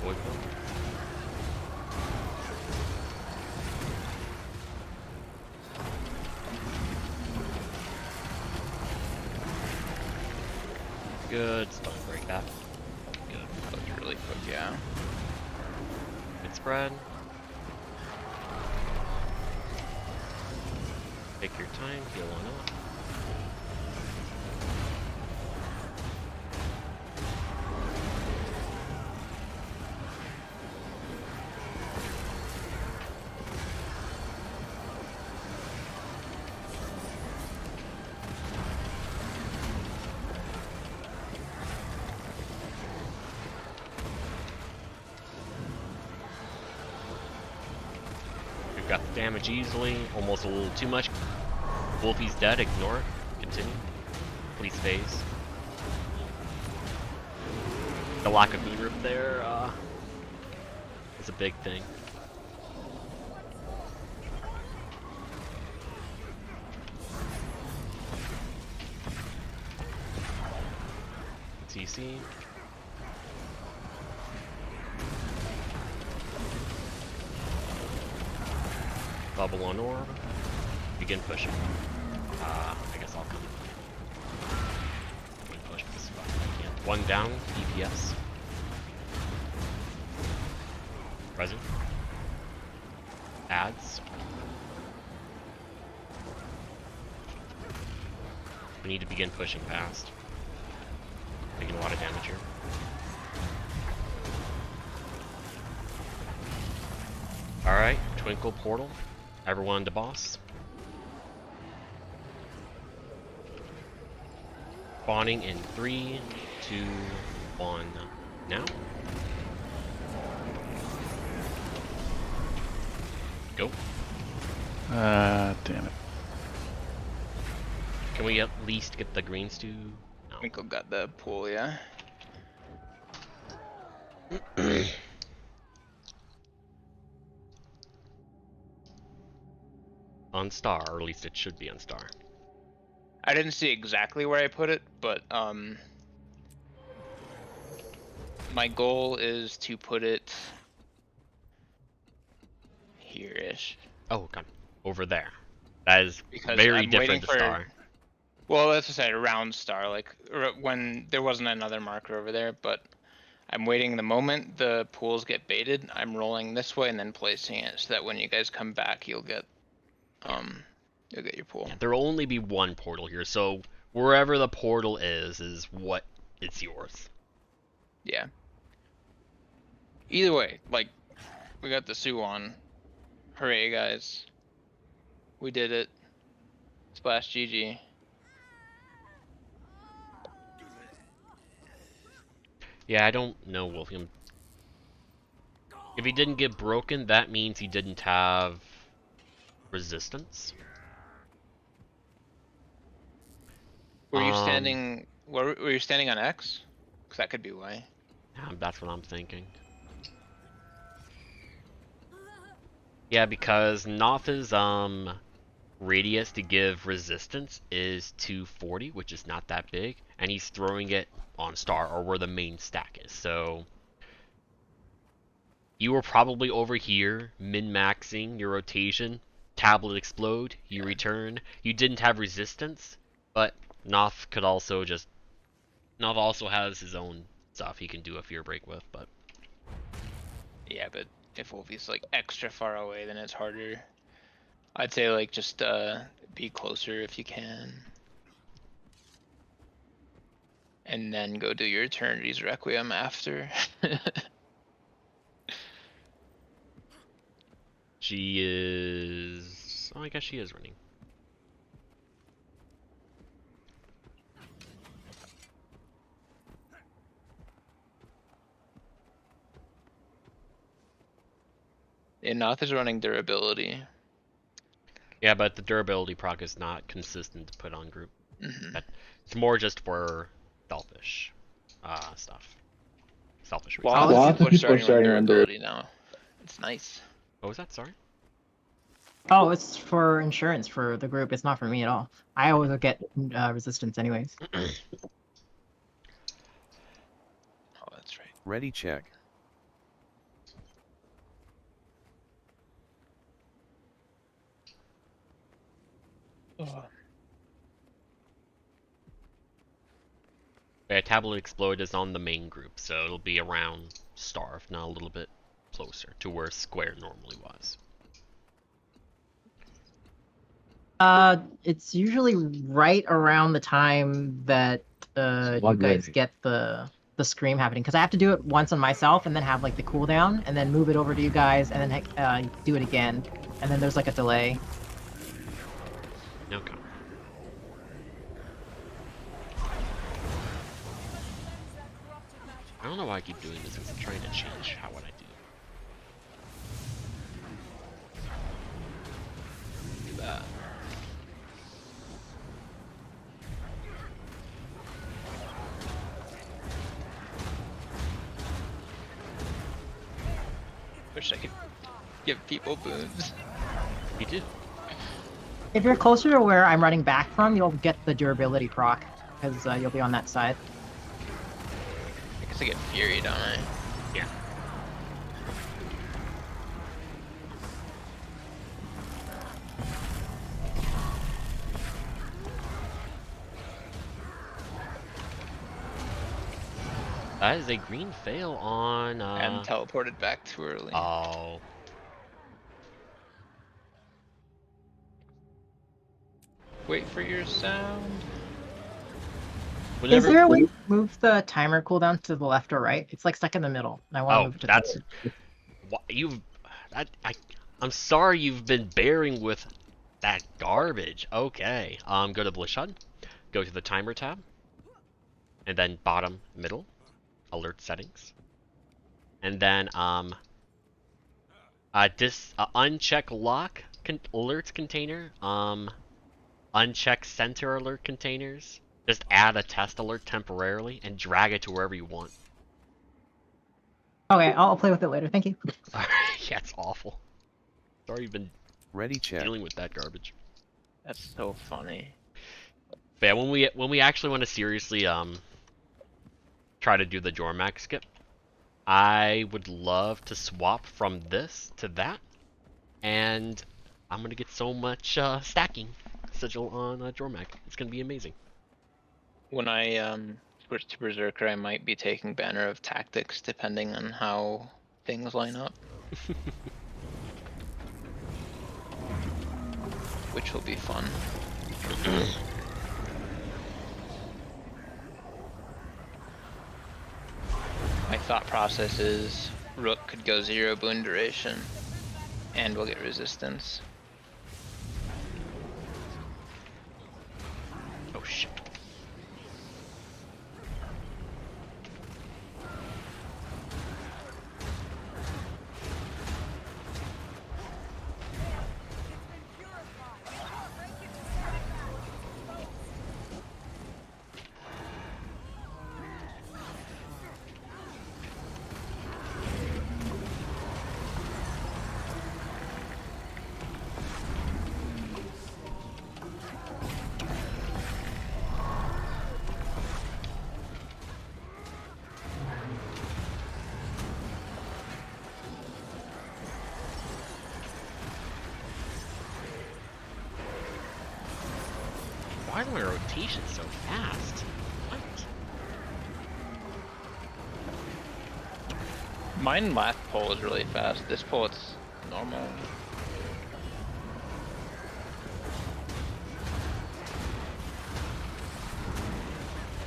Void pool. Good, stun break that. Good. That was really quick, yeah. Good spread. Take your time, heal on up. We've got the damage easily, almost a little too much. Wolfie's dead, ignore it. Continue. Please phase. The lack of moon roof there is a big thing. TC. Bubble on orb. Begin pushing. I guess I'll come. I'm gonna push this button. I can't. One down, DPS. Present. Ads. We need to begin pushing past. Taking a lot of damage here. Alright, Twinkle Portal. Everyone to boss. Spawning in 3, 2, 1, now. Go. Damn it. Can we at least get the greens to? No. Twinkle got the pool, yeah. On star, or at least it should be on star. I didn't see exactly where I put it, but my goal is to put it here-ish. Oh, God. Over there. That is Because very I'm waiting different to for- star. Well, let's just say a round star, like when there wasn't another marker over there, but I'm waiting the moment the pools get baited, I'm rolling this way and then placing it so that when you guys come back, you'll get your pool. Yeah, there'll only be one portal here, so wherever the portal is what it's yours. Yeah. Either way, like, we got the Sue on. Hooray, guys. We did it. Splash GG. Yeah, I don't know Wolfram. If he didn't get broken, that means he didn't have resistance. Were you standing? Were you standing on X? Because that could be why. That's what I'm thinking. Yeah, because Notha's radius to give resistance is 240, which is not that big, and he's throwing it on star or where the main stack is. So you were probably over here min-maxing your rotation. Tablet explode, you return. You didn't have resistance, but Noth could also just Noth also has his own stuff he can do a fear break with, but Yeah, but if Wolfie's like extra far away, then it's harder. I'd say like just be closer if you can. And then go do your Eternity's Requiem after. she is... Oh, I guess she is running. And Noth is running durability. Yeah, but the durability proc is not consistent to put on group. Mm-hmm. It's more just for selfish stuff. Selfish reasons. Well, lots of people are starting to run durability now. It's nice. What was that? Sorry? Oh, it's for insurance for the group. It's not for me at all. I always get resistance anyways. Oh, that's right. Ready check. Oh. Yeah, Tablet Explode is on the main group, so it'll be around star, if not a little bit closer to where square normally was. It's usually right around the time that you guys get the scream happening, because I have to do it once on myself and then have like the cooldown and then move it over to you guys and then do it again, and then there's like a delay. Okay. I don't know why I keep doing this, because I'm trying to change what I do. Do that. Wish I could give people boons. Me too. If you're closer to where I'm running back from, you'll get the durability proc, because you'll be on that side. to get Fury, don't I? Yeah. That is a green fail on, And teleported back too early. Oh. Wait for your sound. Is there a way to move the timer cooldown to the left or right? It's like stuck in the middle. And I want to move it to that's... the right. I'm sorry you've been bearing with that garbage. Okay. Go to Blishud. Go to the timer tab. And then bottom middle. Alert settings. And then, uncheck lock alerts container. Uncheck center alert containers. Just add a test alert temporarily and drag it to wherever you want. Okay, I'll play with it later. Thank you. Yeah, it's awful. Sorry you've been Ready check. dealing with that garbage. That's so funny. But yeah, when we actually want to seriously try to do the Jormax skip, I would love to swap from this to that, and I'm gonna get so much stacking sigil on Jormac. It's gonna be amazing. When I switch to Berserker, I might be taking Banner of Tactics depending on how things line up. Which will be fun. My thought process is Rook could go 0 boon duration and we'll get resistance. Oh shit. Why is my rotation so fast? What? Mine last pull is really fast. This pull it's normal.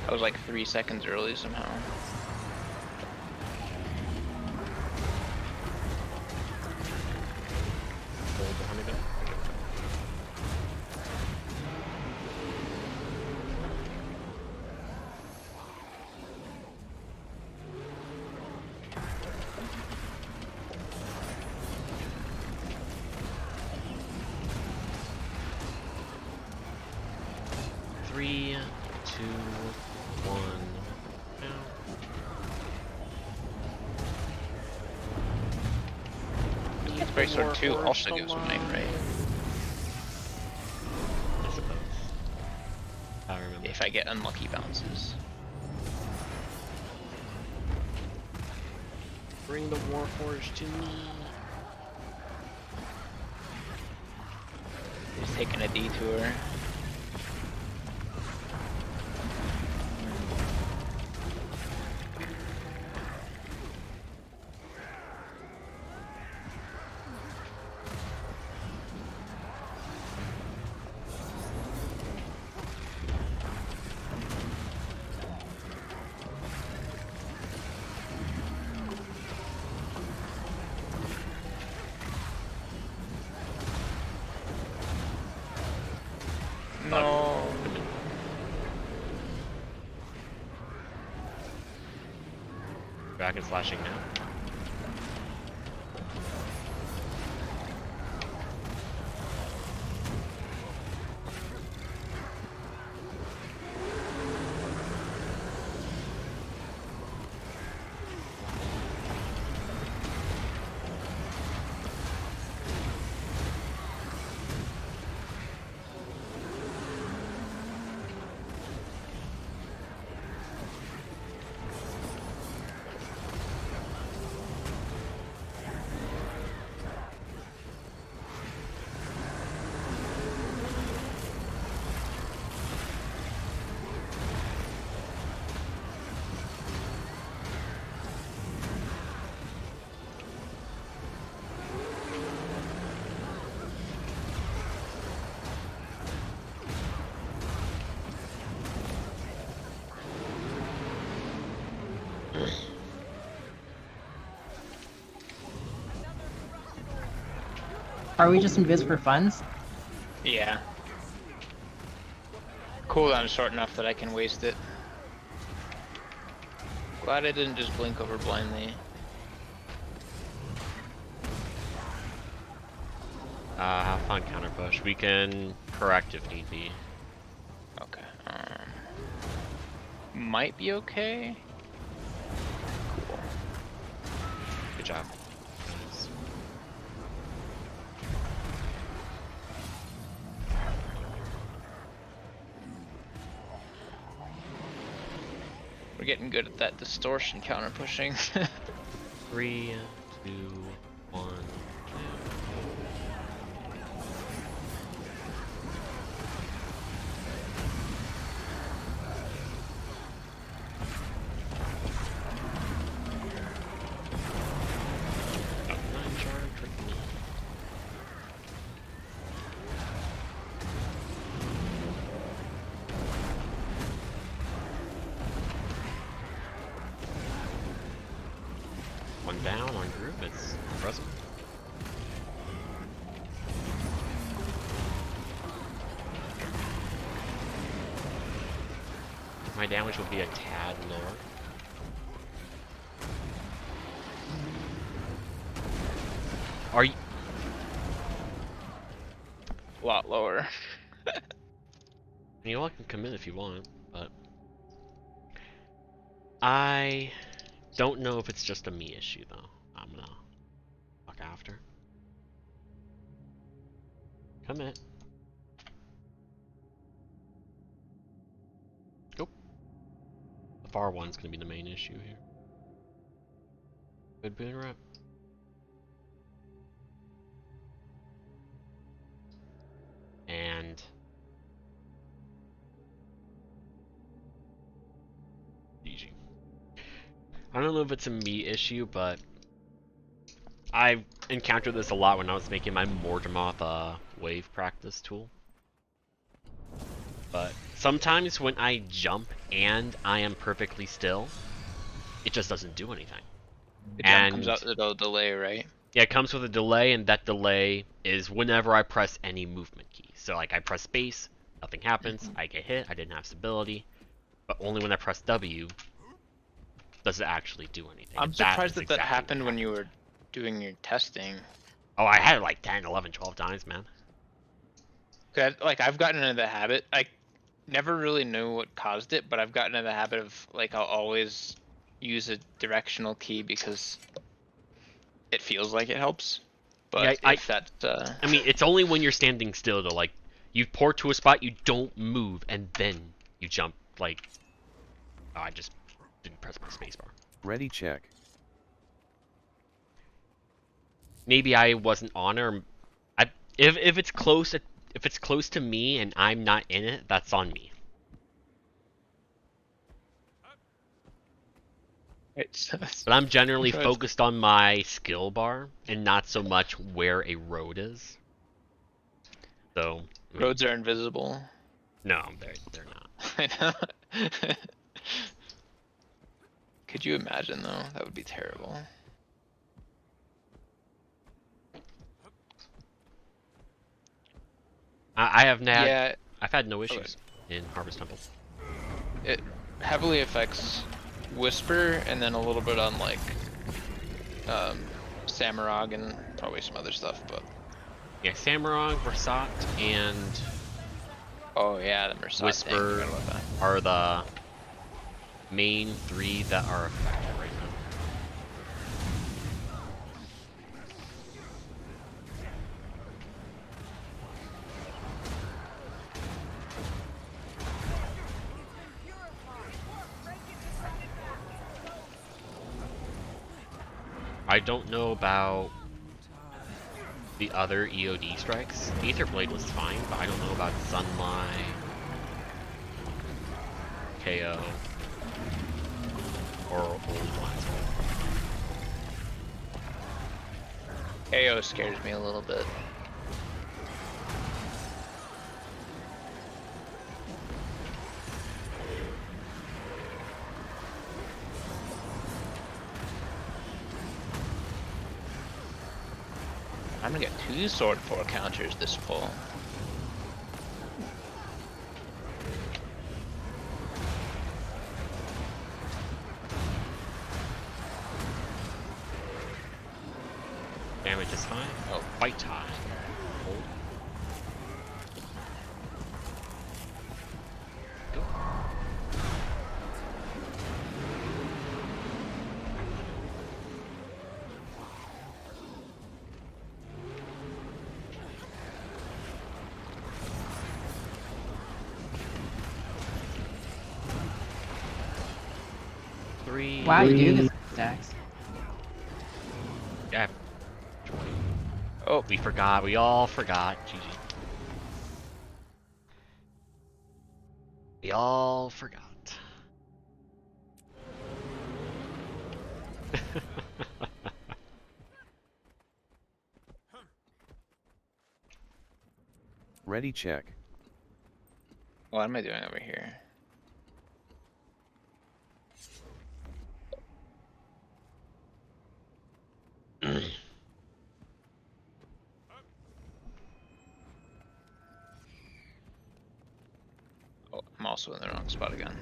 I was like 3 seconds early somehow. Hold behind again. Three, 2, 1. Now. Great Sword 2 also gives 1 night, right? I suppose. I remember. If I get unlucky bounces. Bring the Warforged to me. Just taking a detour. No. Back and slashing now. Are we just invis for funds? Yeah. Cooldown's short enough that I can waste it. Glad I didn't just blink over blindly. Have fun, counter push. We can correct if need be. Okay. Might be okay. Cool. Good job. Nice. We're getting good at that distortion counter pushing. 3, 2, 1. One down on group, it's impressive. My damage will be a tad lower. Are you? A lot lower. You know, I can commit if you want, but I don't know if it's just a me issue though. I'm gonna fuck after. Commit. Go. The far one's gonna be the main issue here. Good boon rep. And GG. I don't know if it's a me issue, but I've encountered this a lot when I was making my Mortemoth wave practice tool. But sometimes when I jump and I am perfectly still, it just doesn't do anything. The jump comes out with a delay, right? Yeah, it comes with a delay, and that delay is whenever I press any movement key. So like I press space, nothing happens, I get hit, I didn't have stability. But only when I press W does it actually do anything. I'm surprised that that happened when you were doing your testing. Oh, I had it like 10, 11, 12 times, man. Like, I've gotten into the habit. I never really knew what caused it, but I've gotten into the habit of, like, I'll always use a directional key because it feels like it helps. But yeah, if that's... I mean, it's only when you're standing still, though. Like, you port to a spot, you don't move, and then you jump, like... Oh, I just didn't press my spacebar. Ready check. Maybe I wasn't on, or... If it's close to me and I'm not in it, that's on me. But I'm generally focused on my skill bar and not so much where a road is. So I mean, roads are invisible. No, they're not. I know. Could you imagine though? That would be terrible. I have had Yeah. I've had no issues in Harvest Temple. It heavily affects Whisper and then a little bit on like Samurag and probably some other stuff, but Yeah, Samurag, Versat, and oh yeah, the Versat Whisper thing. are the main 3 that are affected right now. I don't know about the other EOD strikes. Aetherblade was fine, but I don't know about Sunlight, KO, or Old Ones. KO scares me a little bit. I'm gonna get 2 sword 4 counters this pull. Damage is fine. Oh, fight time. Hold. Go. Three. Wow, you do get stacks. Yeah. Oh, We forgot. We all forgot. GG. We all forgot. Ready check. what am I doing over here? Oh, I'm also in the wrong spot again.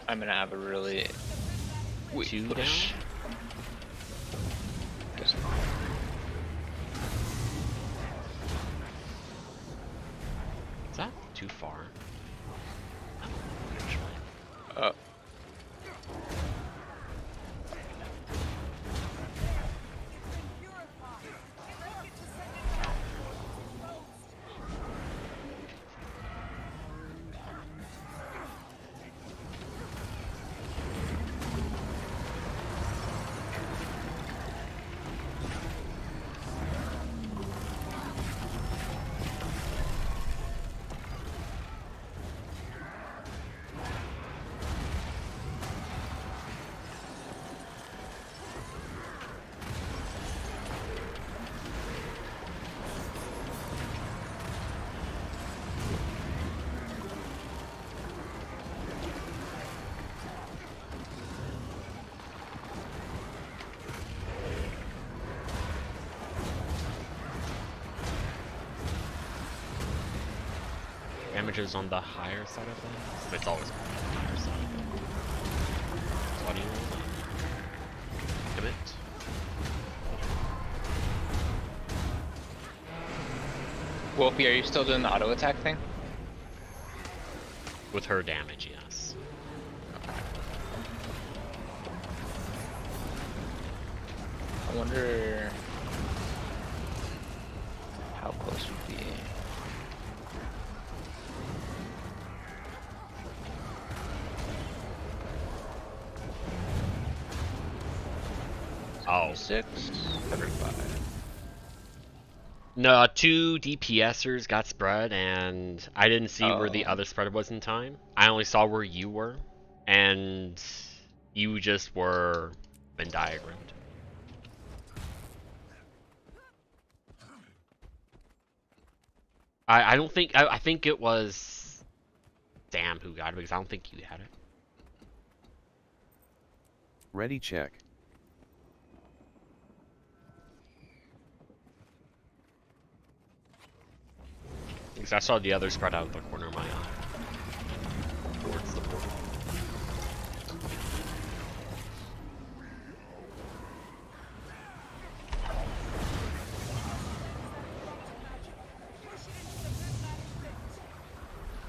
I'm gonna have a really weak 2 push. down? Guess- Is that too far? Uh, Damage is on the higher side of things, but it's always on the higher side. So what do you want? Commit. Wolfie, are you still doing the auto attack thing? With her damage, yes. I wonder how close would be. Oh. 6, 35. No, 2 DPSers got spread, and I didn't see where the Oh. other spread was in time. I only saw where you were, and you just were Venn diagrammed. I don't think I think it was Sam who got it because I don't think you had it. Ready check. Because I saw the other spread out of the corner of my eye. Towards the portal.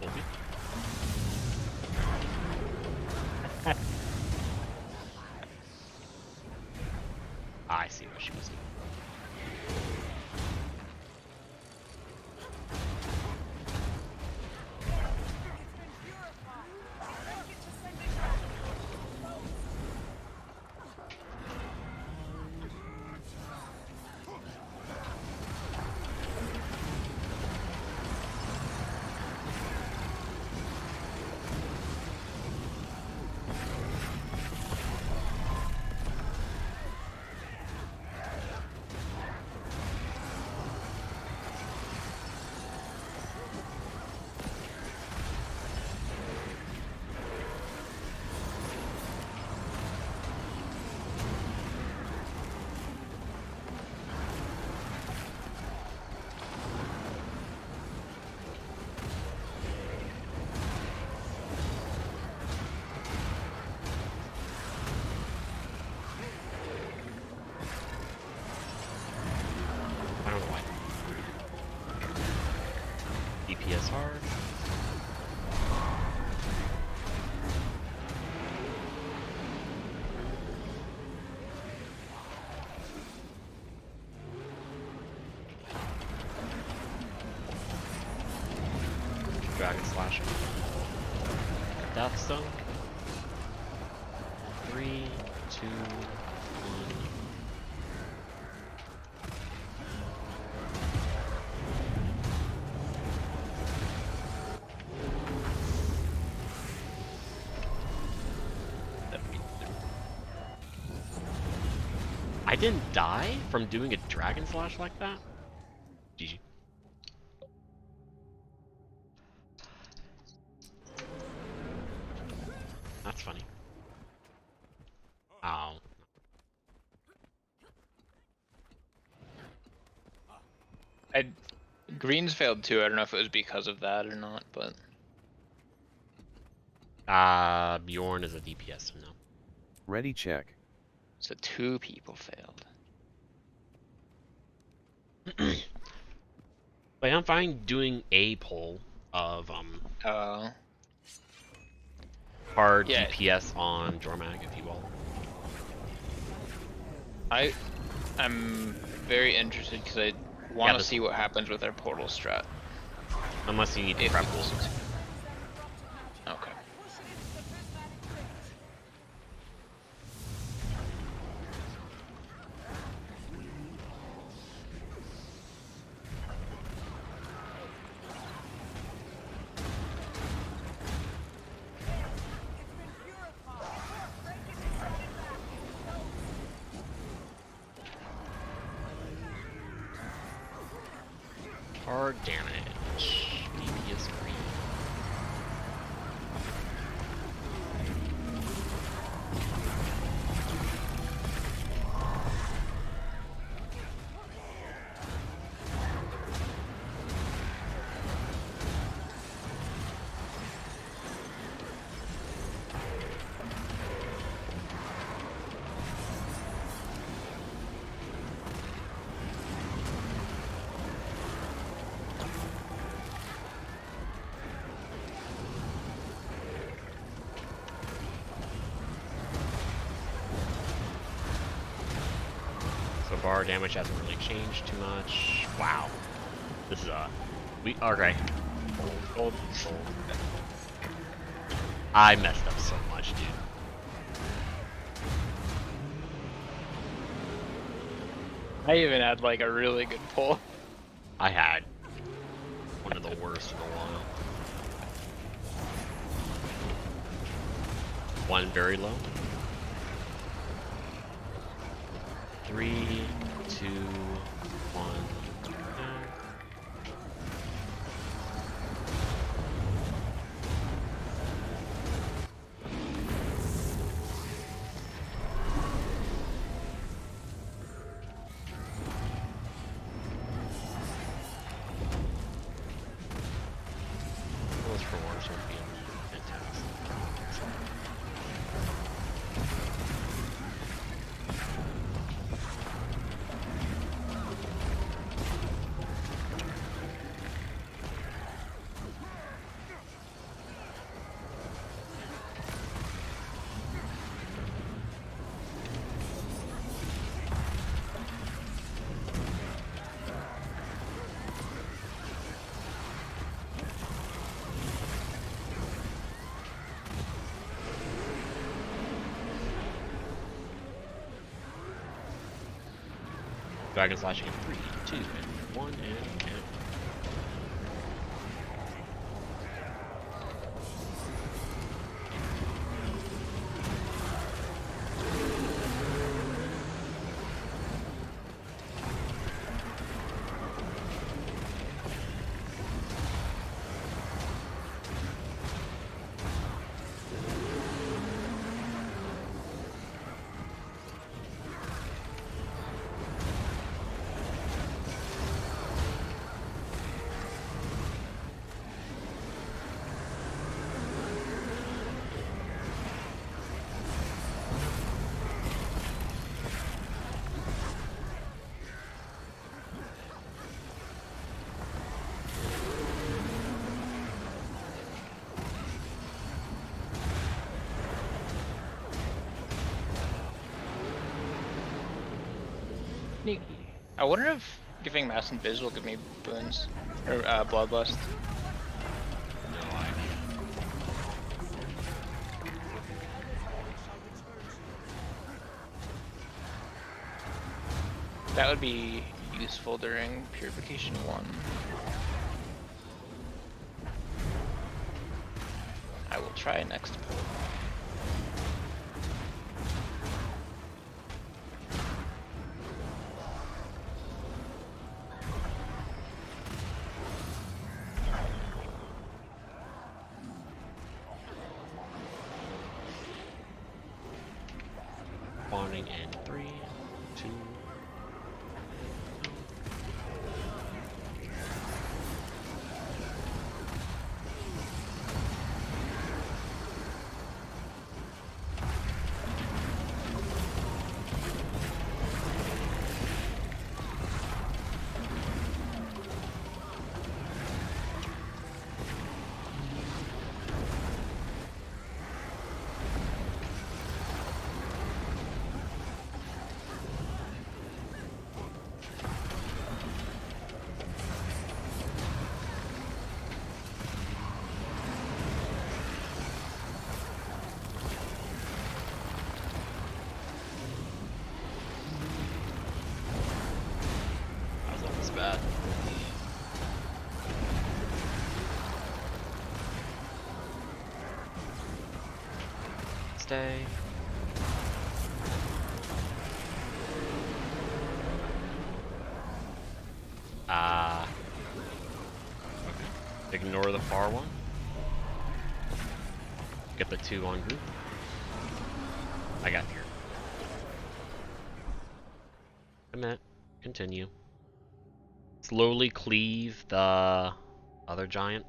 Wolfie? I see what she was doing. Dragon Slash. Death Zone. 3, 2, 1. I didn't die from doing a Dragon Slash like that? GG. That's funny. Ow. Greens failed too. I don't know if it was because of that or not, but Bjorn is a DPS, so no. Ready check. so 2 people failed. But I'm fine doing a poll of hard Yeah. DPS on Jormag, if you will. I'm very interested because I want to see what happens with our portal strat. Unless you need to If prep we pool. succeed. Okay. Hard damage. DPS green. Bar damage hasn't really changed too much. Wow. This is okay. Gold. I messed up so much, dude. I even had like a really good pull. I had one of the worst in a while. One very low. 3, 2, 1. Those for wars would be fantastic. Dragon slashing in 3, 2, and 1, and count. Sneaky. I wonder if giving Mass and Biz will give me boons or bloodlust. No. That would be useful during Purification 1. I will try next pull. Spawning in 3, 2. Bad. Stay. Okay. Ignore the far one. Get the 2 on group. I got here. Commit. Continue. Slowly cleave the other giant.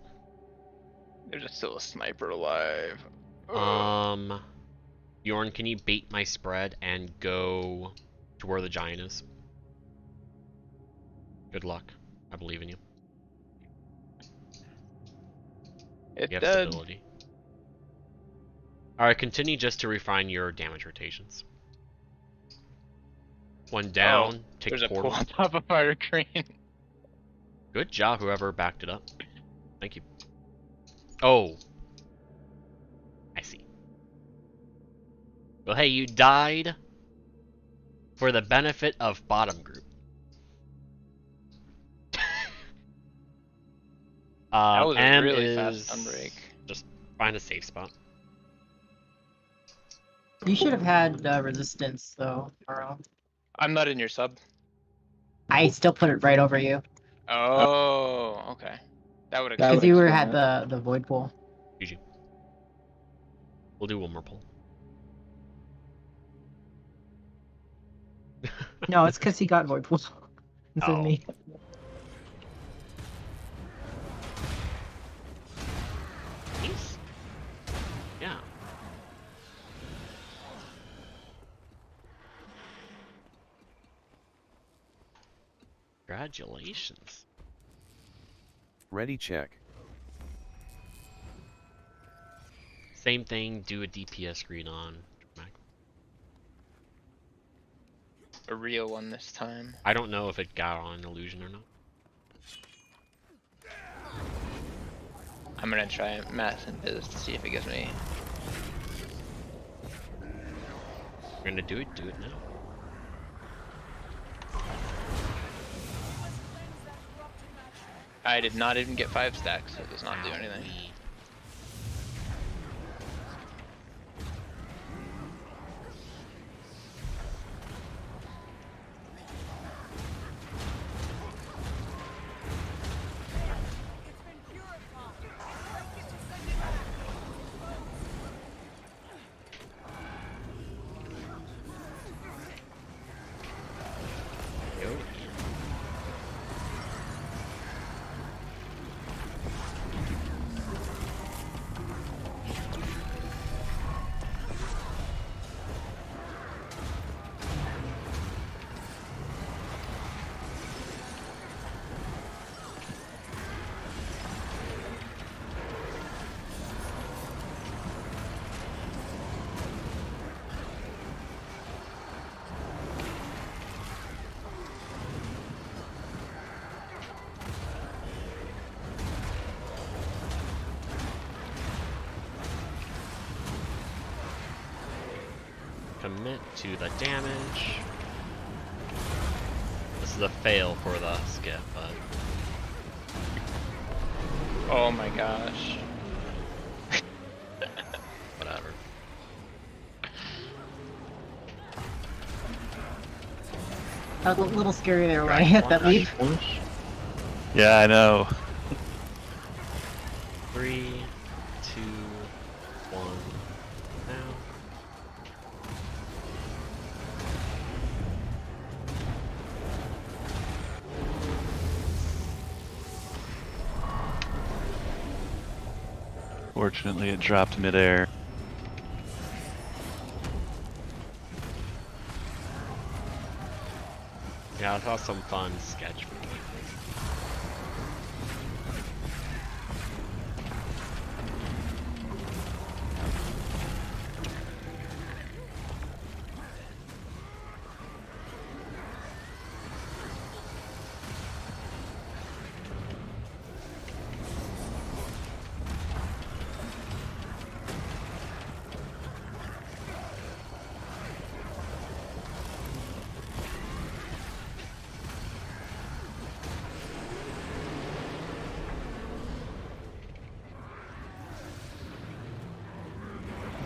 There's still a sniper alive. Bjorn, can you bait my spread and go to where the giant is? Good luck. I believe in you. It You have dead. stability. Alright, continue just to refine your damage rotations. One down, take There's a portal. pool on top of fire green. Good job, whoever backed it up. Thank you. Oh. I see. Well, hey, you died for the benefit of bottom group. That was a M really is fast unbreak. Just find a safe spot. You should have had resistance though, Carl. I'm not in your sub. I still put it right over you. Oh, okay. That would have Because you had the void pool. GG. We'll do one more pull. No, it's because he got void pool instead of me. Nice. Yeah. Congratulations. Ready check. Same thing, do a DPS screen on. a real one this time. I don't know if it got on illusion or not. I'm gonna try math and biz to see if it gives me. We're gonna do it now. I did not even get 5 stacks, so it does not do anything. Commit to the damage. This is a fail for the skip, but Oh my gosh. whatever. That was a little scary there when I hit that leap. Yeah, I know. 3, 2, 1, now. Fortunately, it dropped midair. Yeah, I saw some fun sketch from Jade.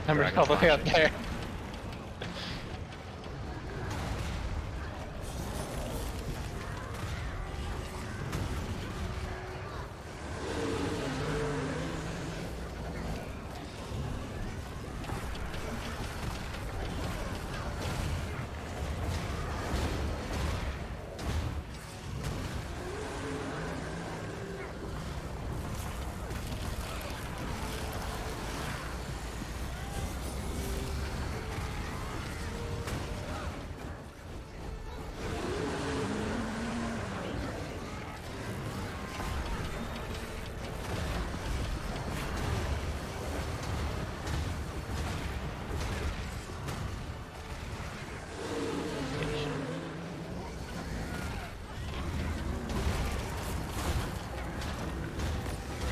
Number's Dragon's all the way up flashing. there.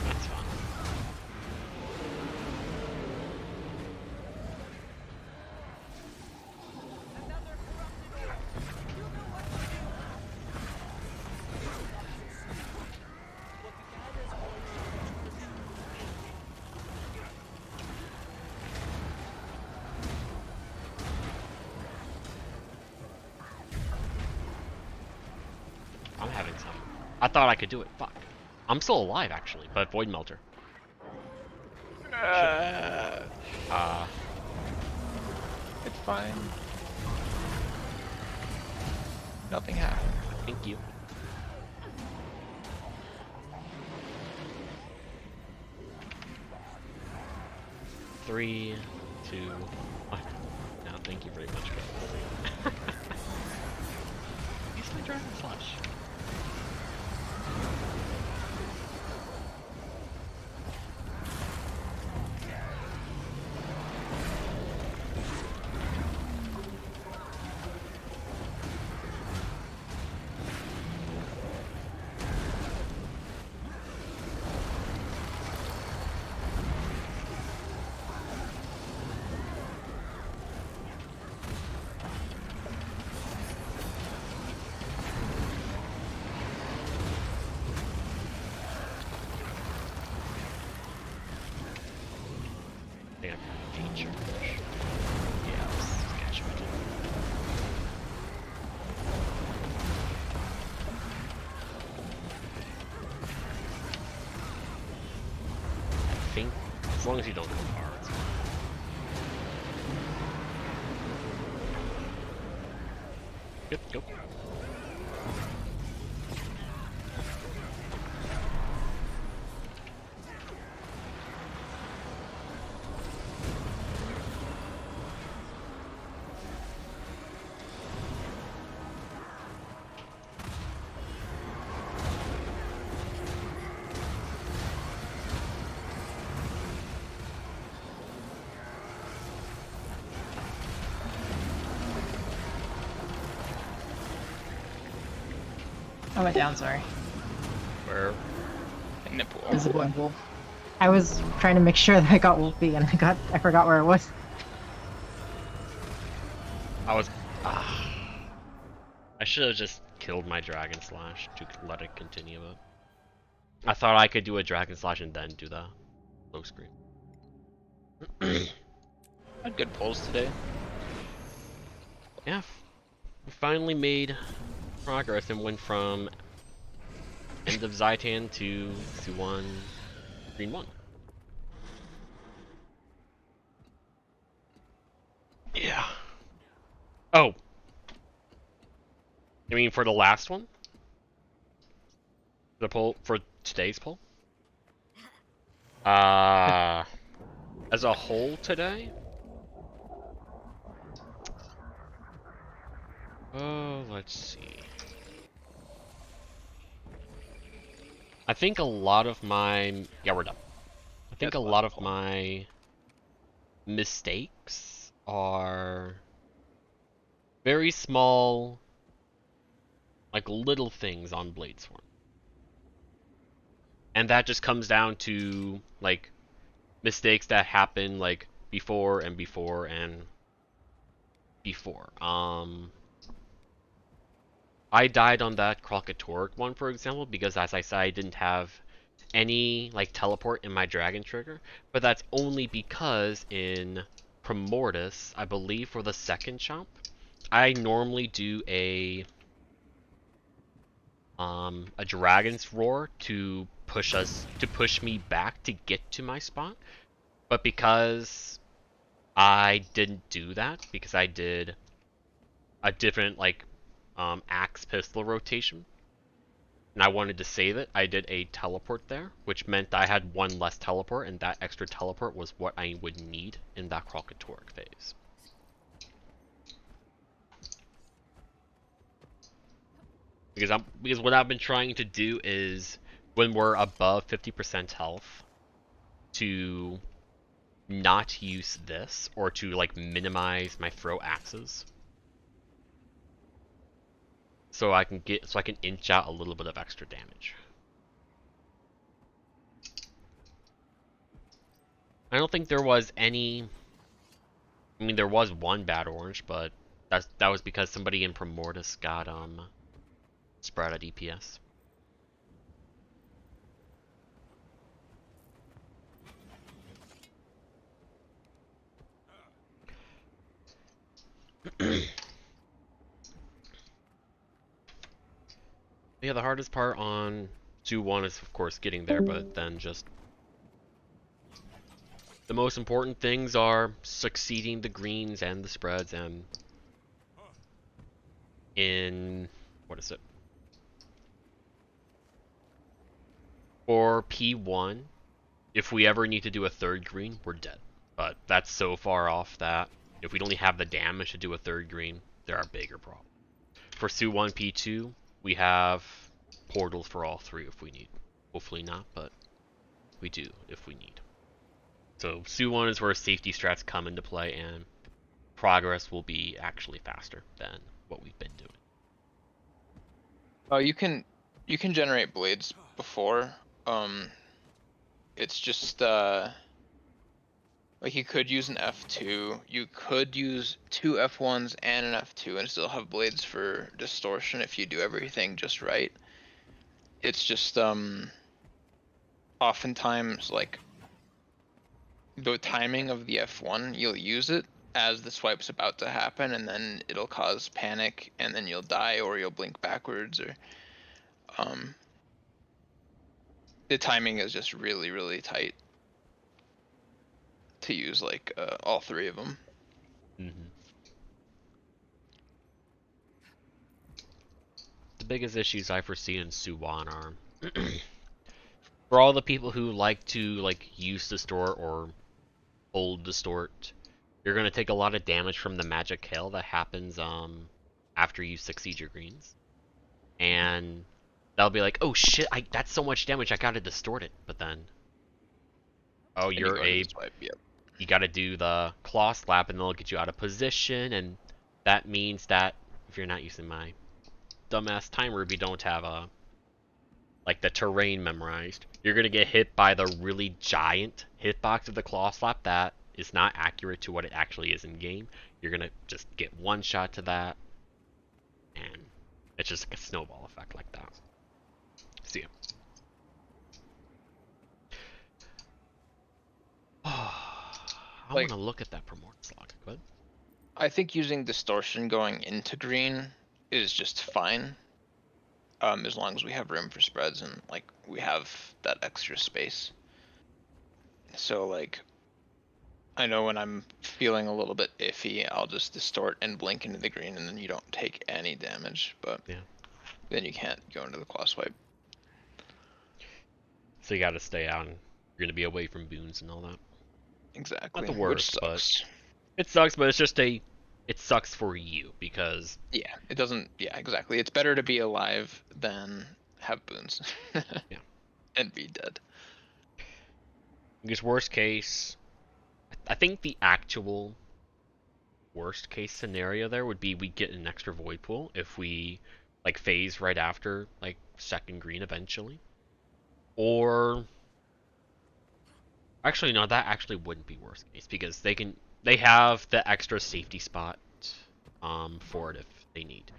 That's fun. I'm having some. I thought I could do it. Fuck. I'm still alive actually, but Void Melter. It's fine. Nothing happened. Thank you. Three, 2, 1. No, thank you very much, guys. Use my Dragon Flush. Damn, feature. Yeah, this is sketchy. I think, as long as you don't go far, it's fine. Yep, yep. I went down, sorry. Where? Nipple. There's a wolf. I was trying to make sure that I got Wolfie and I forgot where it was. I was. I should have just killed my Dragon Slash to let it continue, but I thought I could do a Dragon Slash and then do the low screen. Had good pulls today. Yeah, we finally made progress and went from end of Zaitan to Suwon Green 1. Yeah. Oh. I mean, for the last one? The poll for today's poll? As a whole today? Oh, let's see. I think a lot of my... Yeah, we're done. I think a lot of my mistakes are very small, like little things on Bladesworn. And that just comes down to like mistakes that happen like before and before and before. I died on that Krakatoric one, for example, because as I said, I didn't have any like teleport in my dragon trigger, but that's only because in Primordius, I believe for the second chomp, I normally do a Dragon's Roar to push me back to get to my spot, but because I didn't do that, because I did a different like axe pistol rotation, and I wanted to save it, I did a teleport there, which meant I had one less teleport, and that extra teleport was what I would need in that Krakatoric phase. Because what I've been trying to do is, when we're above 50% health, to not use this, or to like minimize my throw axes. So I can inch out a little bit of extra damage. I don't think there was any. I mean, there was one bad orange, but that was because somebody in Primordius got spread at EPS. Yeah, the hardest part on 2-1 is of course getting there, but then just the most important things are succeeding the greens and the spreads, and in what is it? For P1, if we ever need to do a third green, we're dead. But that's so far off that if we don't even have the damage to do a third green, there are bigger problems. For Su1 P2, we have portals for all three if we need. Hopefully not, but we do if we need. So Su1 is where safety strats come into play, and progress will be actually faster than what we've been doing. Oh, you can generate blades before. It's just like you could use an F2. You could use 2 F1s and an F2 and still have blades for distortion if you do everything just right. It's just oftentimes like the timing of the F1, you'll use it as the swipe's about to happen, and then it'll cause panic, and then you'll die or you'll blink backwards, or the timing is just really, really tight to use like all three of them. Mm-hmm. The biggest issues I foresee in Su1 are for all the people who like to like use distort or hold distort, you're gonna take a lot of damage from the magic hail that happens after you succeed your greens, and that'll be like, oh shit, that's so much damage, I gotta distort it. But then, oh, you gotta do the claw slap, and they'll get you out of position, and that means that if you're not using my dumbass timer, if you don't have like the terrain memorized, you're gonna get hit by the really giant hitbox of the claw slap that is not accurate to what it actually is in game. You're gonna just get one shot to that, and It's just like a snowball effect like that. See ya. I Like- want to look at that Primordius log. Go ahead. I think using distortion going into green is just fine. As long as we have room for spreads and like we have that extra space. So like, I know when I'm feeling a little bit iffy, I'll just distort and blink into the green, and then you don't take any damage. But Yeah. then you can't go into the claw swipe. So you got to stay out, and you're gonna be away from boons and all that. Exactly. Not the worst, which sucks. It sucks, but it's just it sucks for you because Yeah, it doesn't. Yeah, exactly. It's better to be alive than have boons. Yeah. And be dead. because worst case, I think the actual worst case scenario there would be we get an extra void pool if we like phase right after like second green eventually, or actually no, that actually wouldn't be worst case because they have the extra safety spot for it if they need.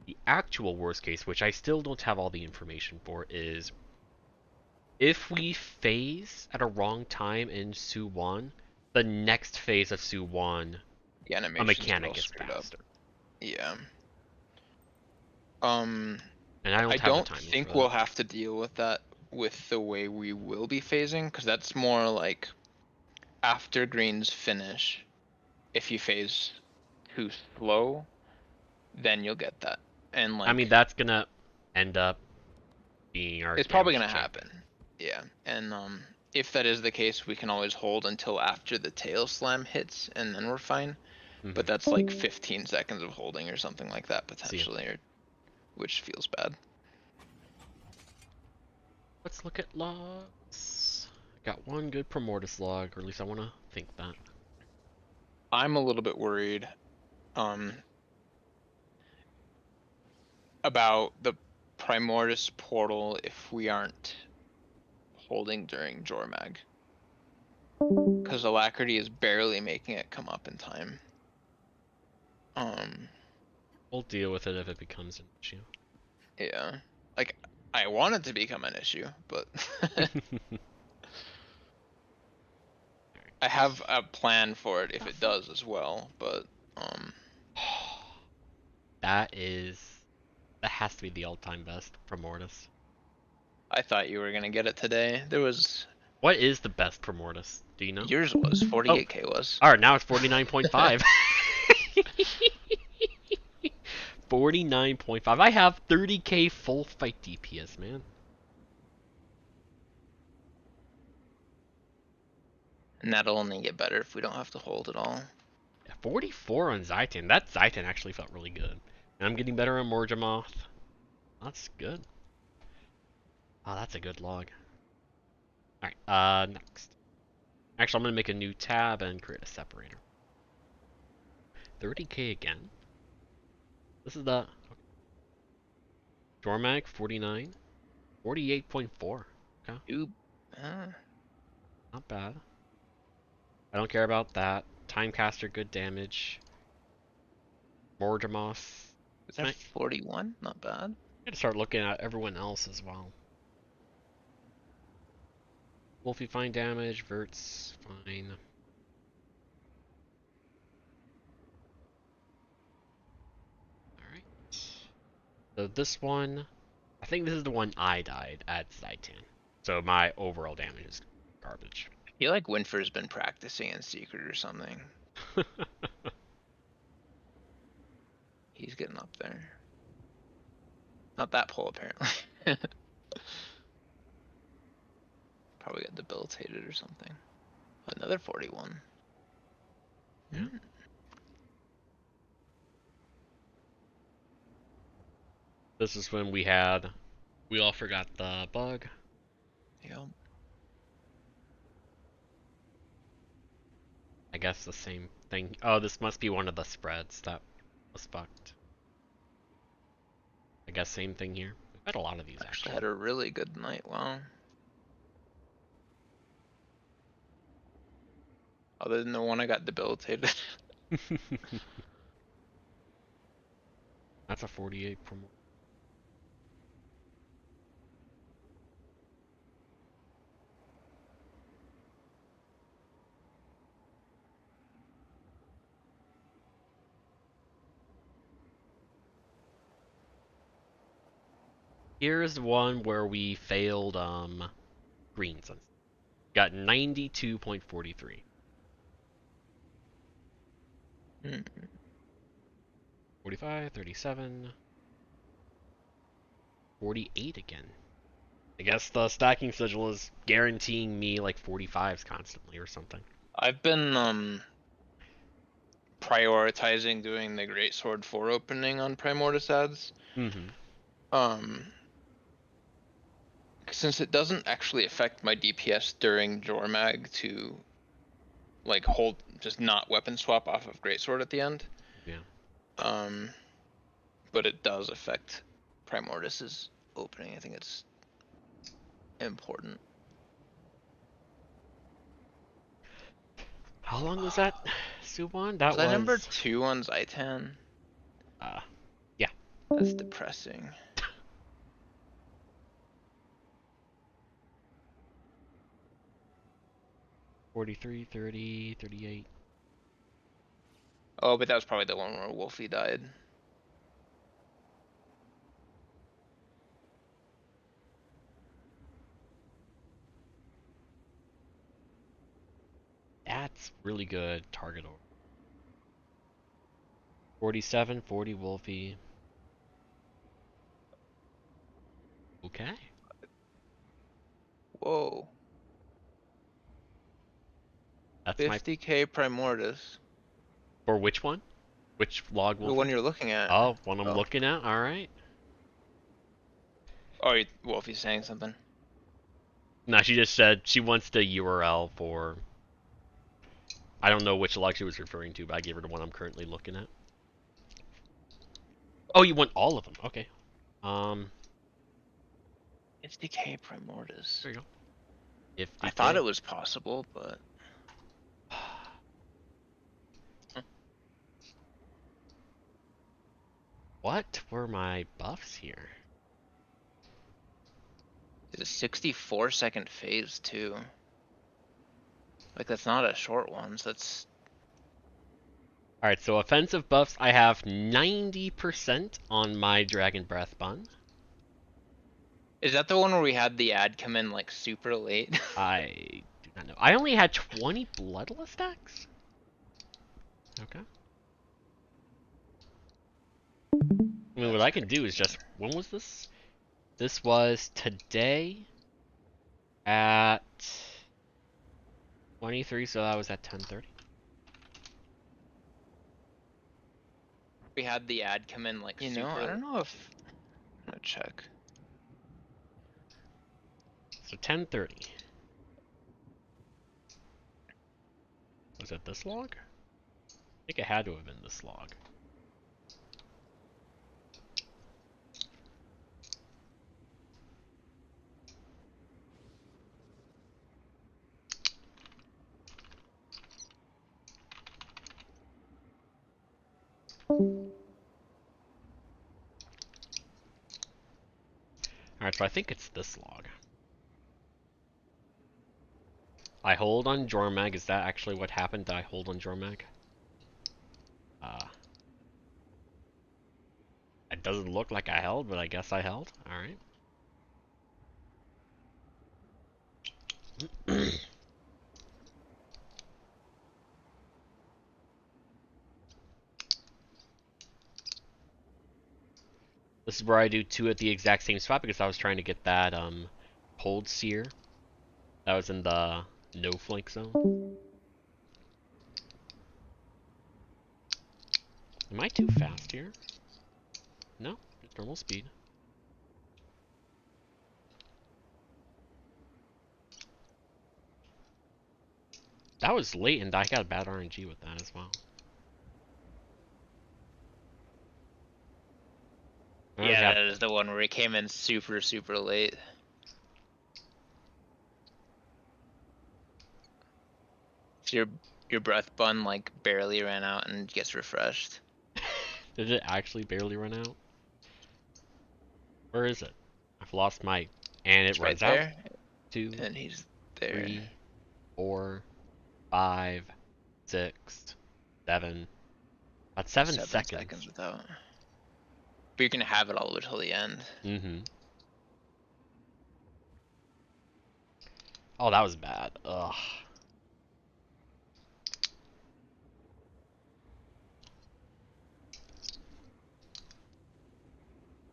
The actual worst case, which I still don't have all the information for, is if we phase at a wrong time in Su-1, the next phase of Su-1, The a animation mechanic is faster. Yeah. And I don't I have don't the timing think for we'll that. have to deal with that with the way we will be phasing, because that's more like after greens finish. If you phase too slow, then you'll get that. And like, I mean, that's gonna end up being our it's probably damage gonna check. happen. Yeah, and if that is the case, we can always hold until after the tail slam hits, and then we're fine. Mhm. But that's like 15 seconds of holding or something like that potentially, or which feels bad. Let's look at logs. Got one good Primordius log, or at least I want to think that. I'm a little bit worried about the Primordis portal if we aren't holding during Jormag. Because Alacrity is barely making it come up in time. We'll deal with it if it becomes an issue. Yeah. Like, I want it to become an issue, but I have a plan for it if it does as well, but That has to be the all-time best Primordius. I thought you were gonna get it today. There was What is the best Primordius? Do you know? yours was 48k was. Alright, now it's 49.5. 49.5. I have 30k full fight DPS, man. And that'll only get better if we don't have to hold at all. Yeah, 44 on Zaitan. That Zaitan actually felt really good. And I'm getting better on Morjamoth. That's good. Oh, that's a good log. Alright, next. Actually, I'm going to make a new tab and create a separator. 30k again. This is the... Jormag, 49. 48.4. Okay. Ooh. Not bad. I don't care about that. Timecaster, good damage. Morjamoth. Is that 41? Not bad. Gotta start looking at everyone else as well. Wolfie, fine damage. Vert's fine. Alright. So this one, I think this is the one I died at Zaitan. So my overall damage is garbage. I feel like Winford's been practicing in secret or something. He's getting up there. Not that pull, apparently. Probably got debilitated or something. Another 41. Yeah. This is when we all forgot the bug. Yep. I guess the same thing. Oh, this must be one of the spreads that was fucked. I guess same thing here. We've had a lot of these Actually actually. had a really good night, wow. Other than the one I got debilitated. That's a 48 per more. Here's one where we failed greens. Got 92.43. 45, 37, 48 again. I guess the stacking sigil is guaranteeing me like 45s constantly or something. I've been prioritizing doing the Greatsword 4 opening on Primordius ads. Since it doesn't actually affect my DPS during Jormag to like hold, just not weapon swap off of Greatsword at the end. Yeah. But it does affect Primordius's opening. I think it's important. How long was that, Subon? That was I number 2 on Zaitan? Yeah. That's depressing. $43, 30, 38. Oh, but that was probably the one where Wolfie died. That's really good target over. 47, 40 Wolfie. Okay. Whoa. That's 50k Primordius. For which one? Which log Wolfie? The one you're looking at. Oh, one I'm looking at? Alright. Oh, Wolfie's saying something. No, she just said she wants the URL for... I don't know which log she was referring to, but I gave her the one I'm currently looking at. Oh, you want all of them? Okay. 50k Primordius. There you go. 50K. I thought it was possible, but... What were my buffs here? It's a 64-second phase, too. Like, that's not a short one, so that's... Alright, so offensive buffs, I have 90% on my Dragon Breath Bun. Is that the one where we had the ad come in, like, super late? I do not know. I only had 20 Bloodless stacks? Okay. I mean, what I can do is just... When was this? This was today at 23, so that was at 10:30. We had the ad come in, like, super... I don't know if... I'm gonna check. So 10:30. Was it this log? I think it had to have been this log. Alright, so I think it's this log. I hold on Jormag. Is that actually what happened? Did I hold on Jormag? It doesn't look like I held, but I guess I held. Alright. This is where I do 2 at the exact same spot because I was trying to get that hold seer. That was in the no flank zone. Am I too fast here? No, just normal speed. That was late and I got a bad RNG with that as well. Yeah, that is the one where it came in super, super late. So your breath bun like barely ran out and gets refreshed. Did it actually barely run out? Where is it? I've lost my... And it runs out. 2, and he's there. 3, 4, 5, 6, 7. About 7 seconds. Without. But you're gonna have it all the way till the end. Mm-hmm. Oh, that was bad. Ugh.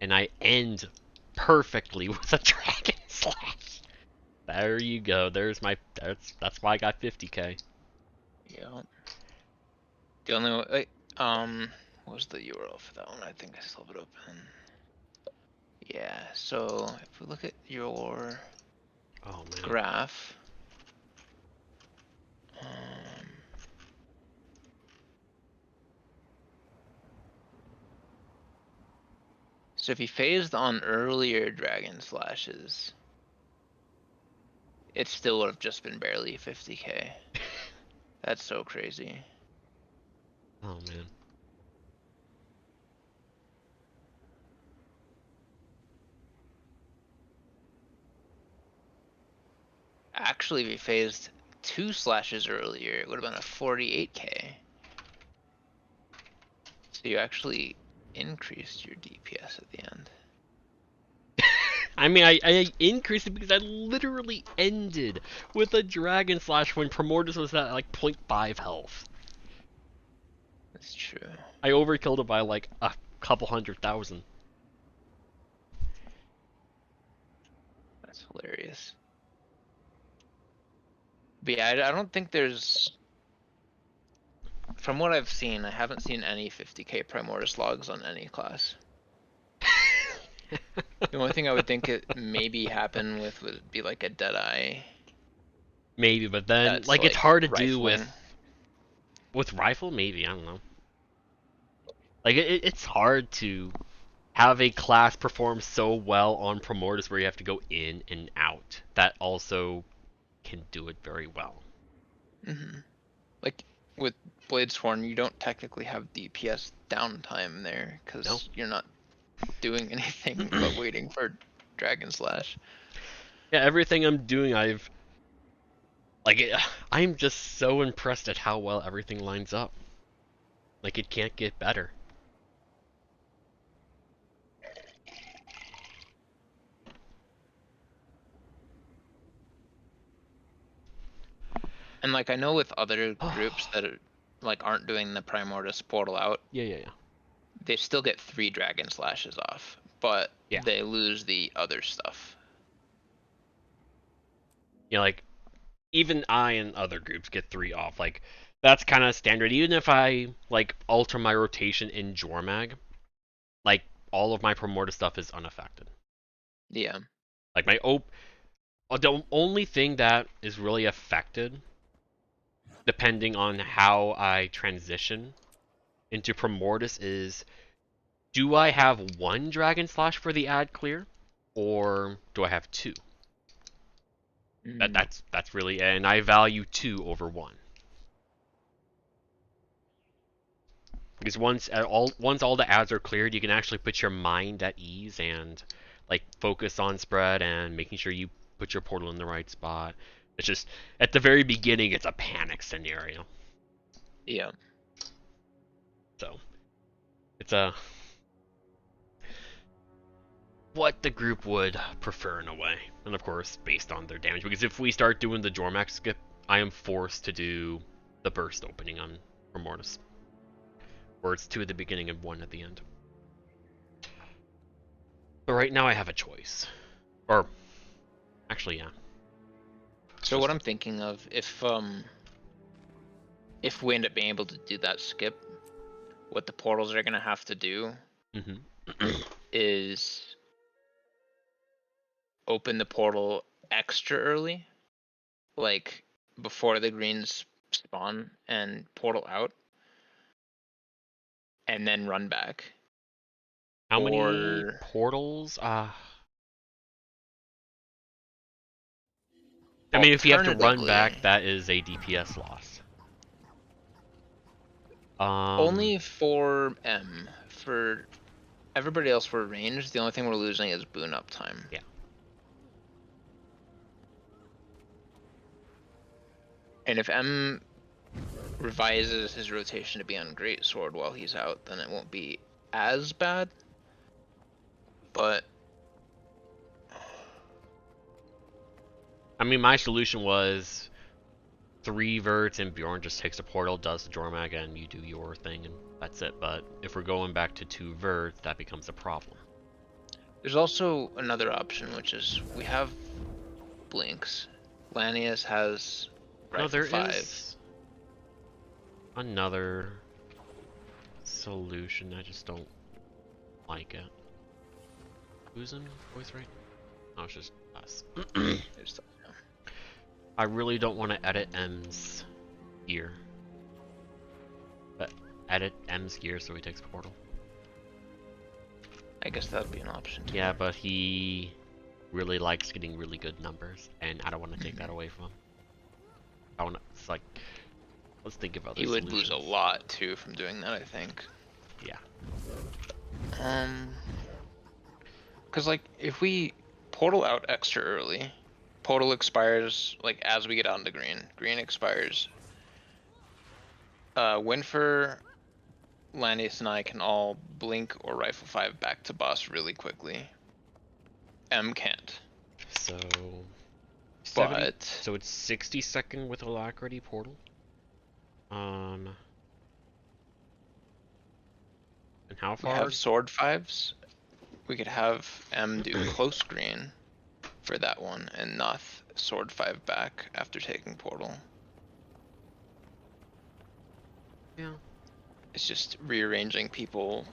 And I end perfectly with a dragon slash. There you go. There's my. That's why I got 50k. Yeah. The only wait, what was the URL for that one? I think I still have it open. Yeah. So if we look at your Oh man. graph, so if you phased on earlier dragon slashes, it still would have just been barely 50k. That's so crazy. Oh man. Actually, if you phased 2 slashes earlier, it would have been a 48k. So you actually increased your DPS at the end. I mean, I increased it because I literally ended with a dragon slash when Primordus was at like 0.5 health. That's true. I overkilled it by like a couple 100,000. That's hilarious. But yeah, I don't think there's... From what I've seen, I haven't seen any 50k Primordus logs on any class. The only thing I would think it maybe happen with would be like a Deadeye. Maybe, but then That's like it's like hard to do rifling. with rifle. Maybe, I don't know. Like it's hard to have a class perform so well on Primordus where you have to go in and out. That also can do it very well. Mm-hmm. Like with Bladesworn, you don't technically have DPS downtime there because No. you're not doing anything but waiting for Dragon Slash. Yeah, everything I'm doing, I'm just so impressed at how well everything lines up. Like, it can't get better. And like I know with other groups that are, like aren't doing the Primordus portal out, Yeah. they still get 3 Dragon Slashes off, but Yeah. they lose the other stuff. You know, like, even I and other groups get 3 off. Like, that's kind of standard. Even if I, like, alter my rotation in Jormag, like, all of my Primordus stuff is unaffected. Yeah. Like, the only thing that is really affected, depending on how I transition into Primordus, is do I have 1 Dragon Slash for the ad clear, or do I have 2? That's really, and I value 2 over 1. Because once all the ads are cleared, you can actually put your mind at ease and like focus on spread and making sure you put your portal in the right spot. It's just at the very beginning, it's a panic scenario. Yeah. So it's what the group would prefer in a way, and of course based on their damage. Because if we start doing the Jormax skip, I am forced to do the burst opening on Primordus, where it's 2 at the beginning and 1 at the end. But right now I have a choice, or actually, yeah. So what I'm thinking of, if we end up being able to do that skip, what the portals are gonna have to do is open the portal extra early, like before the greens spawn and portal out, and then run back. How many portals? I mean, if you have to run back, that is a DPS loss. Only for M. For everybody else, we're ranged. The only thing we're losing is boon uptime. Yeah. And if M revises his rotation to be on Greatsword while he's out, then it won't be as bad. But I mean, my solution was 3 verts and Bjorn just takes a portal, does the Jormag, and you do your thing, and that's it. But if we're going back to 2 verts, that becomes a problem. There's also another option, which is we have blinks. Lanius has No, there 5. is another solution. I just don't like it. Who's in voice right now? Oh, it's just us. There's yeah. I really don't want to edit M's gear. But edit M's gear so he takes portal. I guess that'd be an option too. Yeah, but he really likes getting really good numbers, and I don't want to take that away from him. I want to. It's like, let's think of other. He would lose solutions. a lot too from doing that, I think. Yeah. Because like if we portal out extra early, portal expires like as we get onto green. Green expires. Winfer, Lanius, and I can all blink or rifle 5 back to boss really quickly. M can't. So. But So it's 60-second with Alacrity portal. And how we far? have sword 5s. We could have M do close green for that one, and Noth sword 5 back after taking portal. Yeah. It's just rearranging people.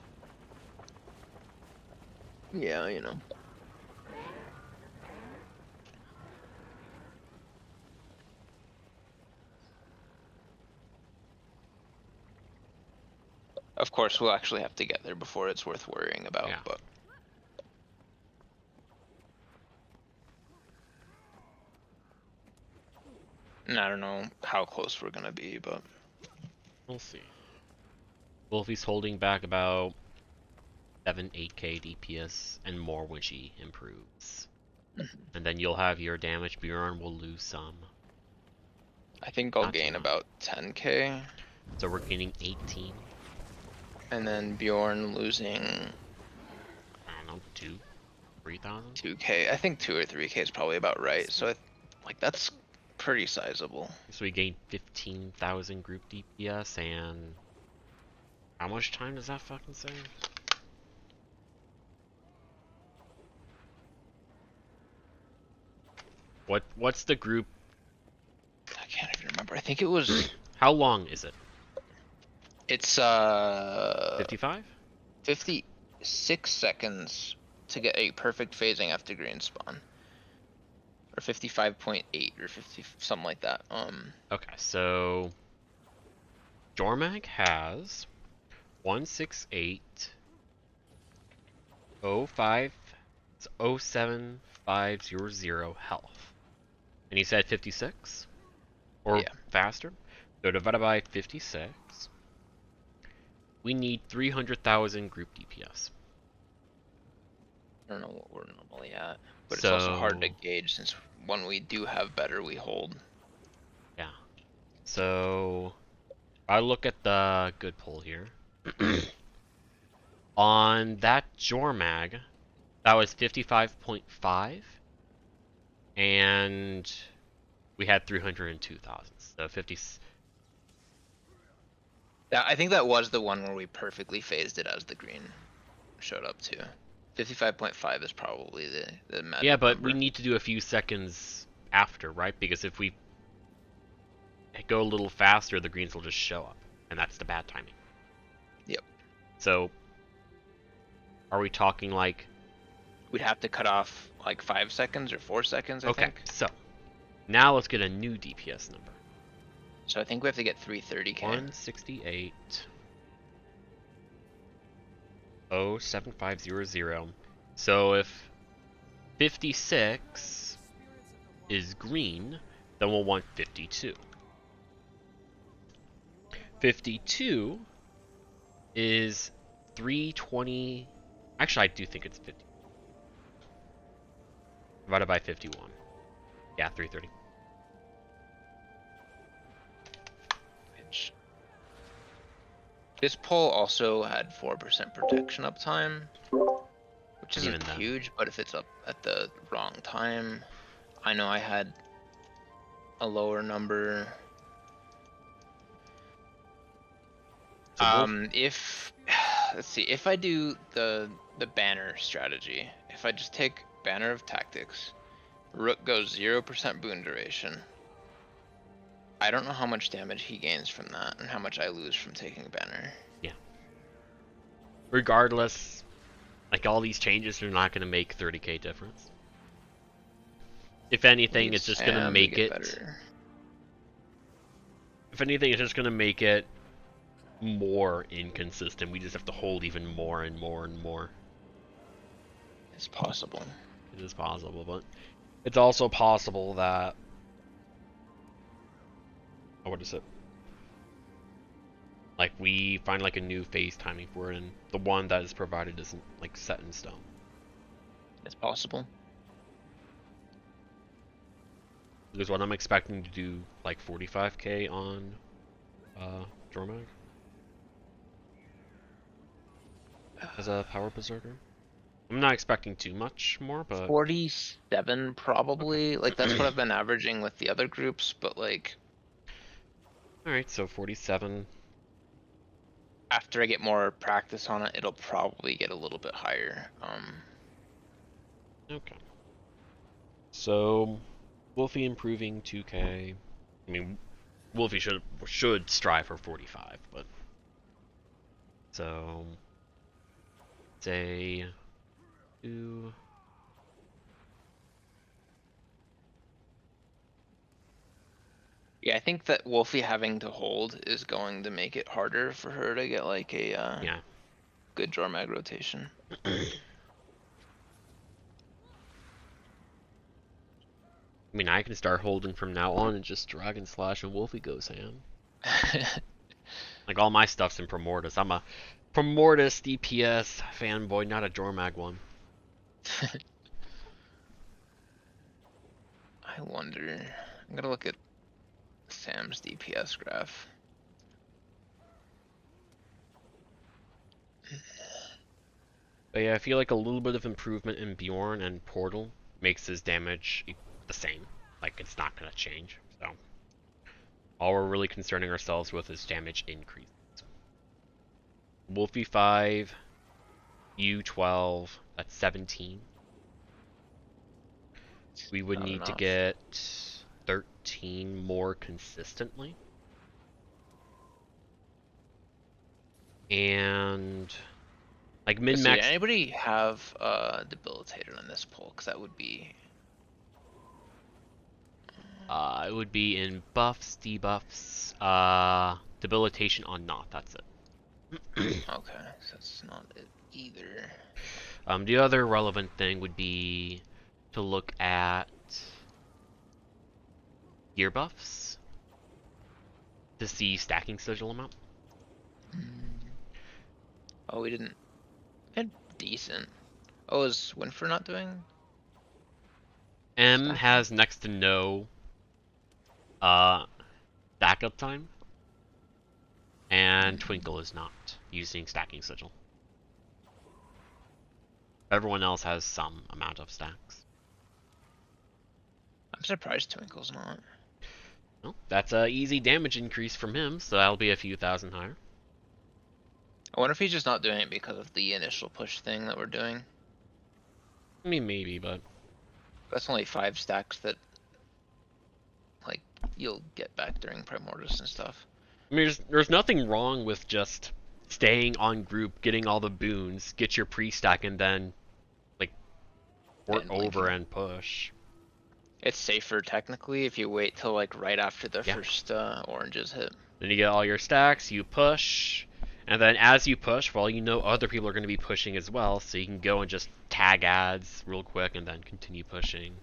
Yeah, you know. Of course, we'll actually have to get there before it's worth worrying about, Yeah. but... And I don't know how close we're gonna be, but... We'll see. Wolfie's holding back about 7-8k DPS and more when she improves. And then you'll have your damage. Bjorn will lose some. I think I'll Not too gain much. about 10k, So we're gaining 18. and then Bjorn losing I don't know, 3,000? 2k. I think 2 or 3k is probably about right, so like that's pretty sizable. So we gain 15,000 group DPS and how much time does that fucking save? What's the group? I can't even remember. I think it was... How long is it? It's 55? 56 seconds to get a perfect phasing after green spawn. Or 55.8 or 50, something like that. Okay, so Jormag has 168.07500 health. And he said 56? Or Yeah. faster? So divided by 56, we need 300,000 group DPS. I don't know what we're normally at. But it's also hard to So- gauge since when we do have better, we hold. Yeah. So I look at the good pull here. On that Jormag, that was 55.5, and we had 302,000. So 50. Yeah, I think that was the one where we perfectly phased it as the green showed up too. 55.5 is probably the magic Yeah, but number. we need to do a few seconds after, right? Because if we go a little faster, the greens will just show up, and that's the bad timing. Yep. So, are we talking like? We'd have to cut off like 5 seconds or 4 seconds, I Okay, think. so now let's get a new DPS number. So I think we have to get 330k. 168. 07500. So if 56 is green, then we'll want 52. 52 is 320. Actually, I do think it's 50. Divided by 51. Yeah, 330. Which... This pull also had 4% protection uptime, which Even isn't then. huge, but if it's up at the wrong time, I know I had a lower number. So If let's see, if I do the banner strategy, if I just take Banner of Tactics, Rook goes 0% boon duration. I don't know how much damage he gains from that and how much I lose from taking Banner. Yeah. Regardless, like all these changes are not going to make 30k difference. If anything, it's just going to make it better. If anything, it's just going to make it more inconsistent. We just have to hold even more and more and more. It's possible. It is possible, but it's also possible that what is it? Like we find like a new phase timing for it, and the one that is provided isn't like set in stone. It's possible. Because what I'm expecting to do like 45k on Dromag as a power berserker. I'm not expecting too much more, but 47 probably. Okay. Like that's what I've been averaging with the other groups, but like alright, so 47. after I get more practice on it, it'll probably get a little bit higher. Okay. So Wolfie improving 2k. I mean, Wolfie should strive for 45, but so say 2. Yeah, I think that Wolfie having to hold is going to make it harder for her to get like a Yeah. good Jormag rotation. I mean, I can start holding from now on and just Dragon Slash and Wolfie goes ham. Like all my stuff's in Primordius. I'm a Primordius DPS fanboy, not a Jormag one. I wonder. I'm gonna look at Sam's DPS graph. But yeah, I feel like a little bit of improvement in Bjorn and Portal makes his damage the same. Like, it's not going to change. So, all we're really concerning ourselves with is damage increase. Wolfie 5, U12, that's 17. We would Not need to enough. get 13 more consistently. And like min-max. Anybody have debilitated on this poll? Because that would be. It would be in buffs, debuffs, debilitation on not. That's it. Okay, so that's not it either. The other relevant thing would be to look at gear buffs to see stacking sigil amount. Oh, we didn't. We had decent. Oh, is Winfrey not doing? M Stacking? has next to no backup time, and Twinkle is not using stacking sigil. Everyone else has some amount of stacks. I'm surprised Twinkle's not. Well, that's a easy damage increase from him, so that'll be a few thousand higher. I wonder if he's just not doing it because of the initial push thing that we're doing. I mean, maybe, but That's only 5 stacks that, like, you'll get back during Primordius and stuff. I mean, there's nothing wrong with just staying on group, getting all the boons, get your pre-stack, and then, like, port over and push. It's safer, technically, if you wait till, like, right after the first oranges hit. Then you get all your stacks, you push, and then as you push, well, you know other people are going to be pushing as well, so you can go and just tag ads real quick and then continue pushing.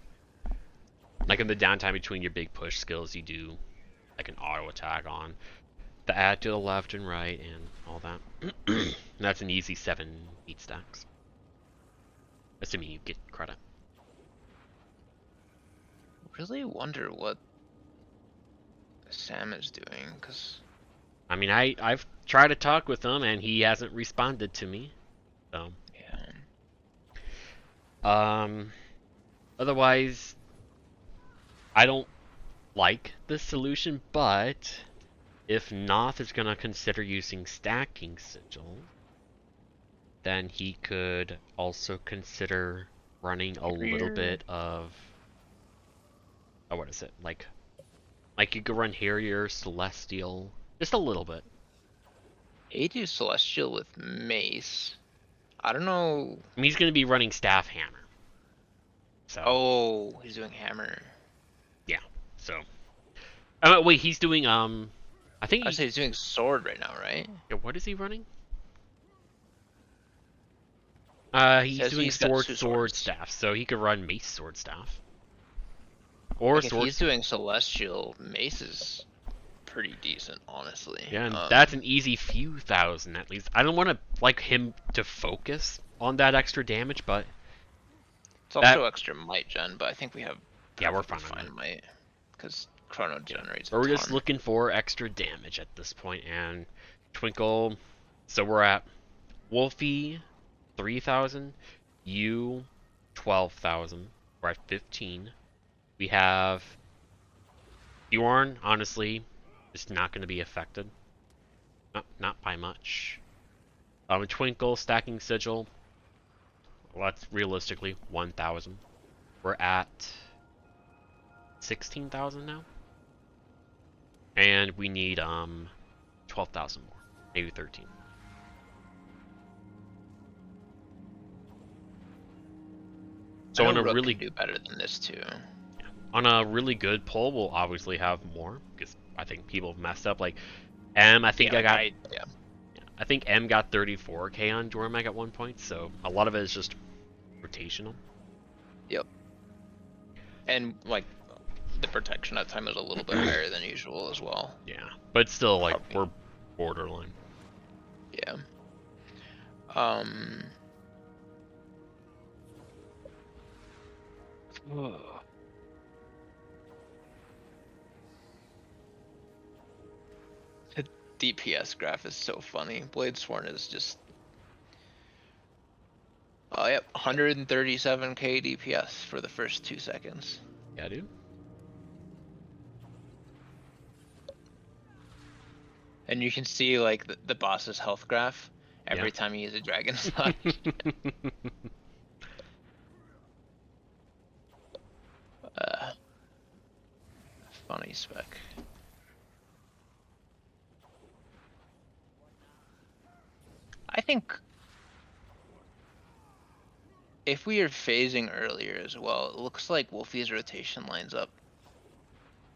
Like in the downtime between your big push skills, you do like an auto attack on the ad to the left and right and all that. And that's an easy 7 beat stacks. Assuming you get credit. Really wonder what Sam is doing, because... I mean, I've tried to talk with him and he hasn't responded to me. So otherwise, I don't like this solution, but if Noth is gonna consider using stacking sigil, then he could also consider running a little bit of, oh, what is it? Like you could run Harrier, Celestial, just a little bit. He do Celestial with Mace. I don't know. I mean, he's gonna be running Staff Hammer. So. Oh, he's doing Hammer. Yeah. So. Wait, he's doing I think I say he's doing Sword right now, right? Yeah, what is he running? He's doing sword, staff, so he could run Mace, sword, staff. Or like sword. If he's doing Celestial, Mace is pretty decent, honestly. Yeah, and that's an easy few thousand at least. I don't want to like him to focus on that extra damage, but it's also extra might gen. But I think we have we're fine on might because Chrono generates. But we're just looking for extra damage at this point, and Twinkle. So we're at Wolfie 3,000, you 12,000. We're at 15. We have Bjorn, honestly, is not going to be affected. Not by much. Twinkle, stacking sigil. Well, that's realistically 1,000. We're at 16,000 now. And we need 12,000 more. Maybe 13. So on a really do better than this too. Yeah. On a really good pull, we'll obviously have more because I think people have messed up. Like M, I think I think M got 34k on Dormag at one point. So a lot of it is just rotational. Yep. And like the protection at time is a little bit higher than usual as well. Yeah, but still like we're borderline. Yeah. The DPS graph is so funny. Blade Sworn is just. Oh, yep. 137k DPS for the first 2 seconds. Yeah, dude. And you can see like the boss's health graph every time you use a Dragon Slash. Funny spec. I think if we are phasing earlier as well, it looks like Wolfie's rotation lines up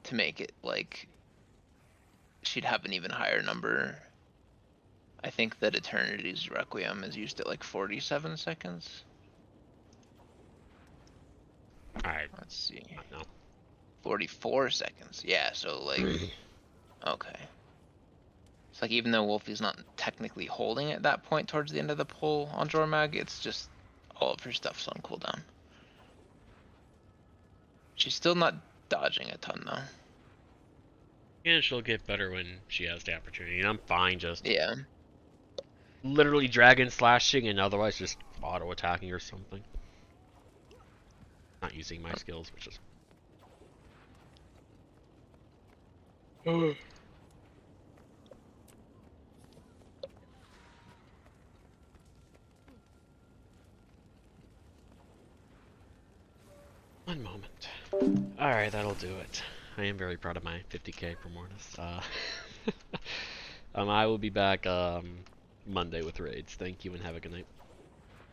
to make it like she'd have an even higher number. I think that Eternity's Requiem is used at like 47 seconds. Alright. Let's see. No. 44 seconds. Yeah, so like okay. It's like even though Wolfie's not technically holding at that point towards the end of the pull on Jormag, it's just all of her stuff's on cooldown. She's still not dodging a ton though. And she'll get better when she has the opportunity, and I'm fine just literally dragon slashing and otherwise just auto attacking or something. Not using my skills, which is one moment. Alright, that'll do it. I am very proud of my 50k per Mortis. I will be back Monday with raids. Thank you and have a good night.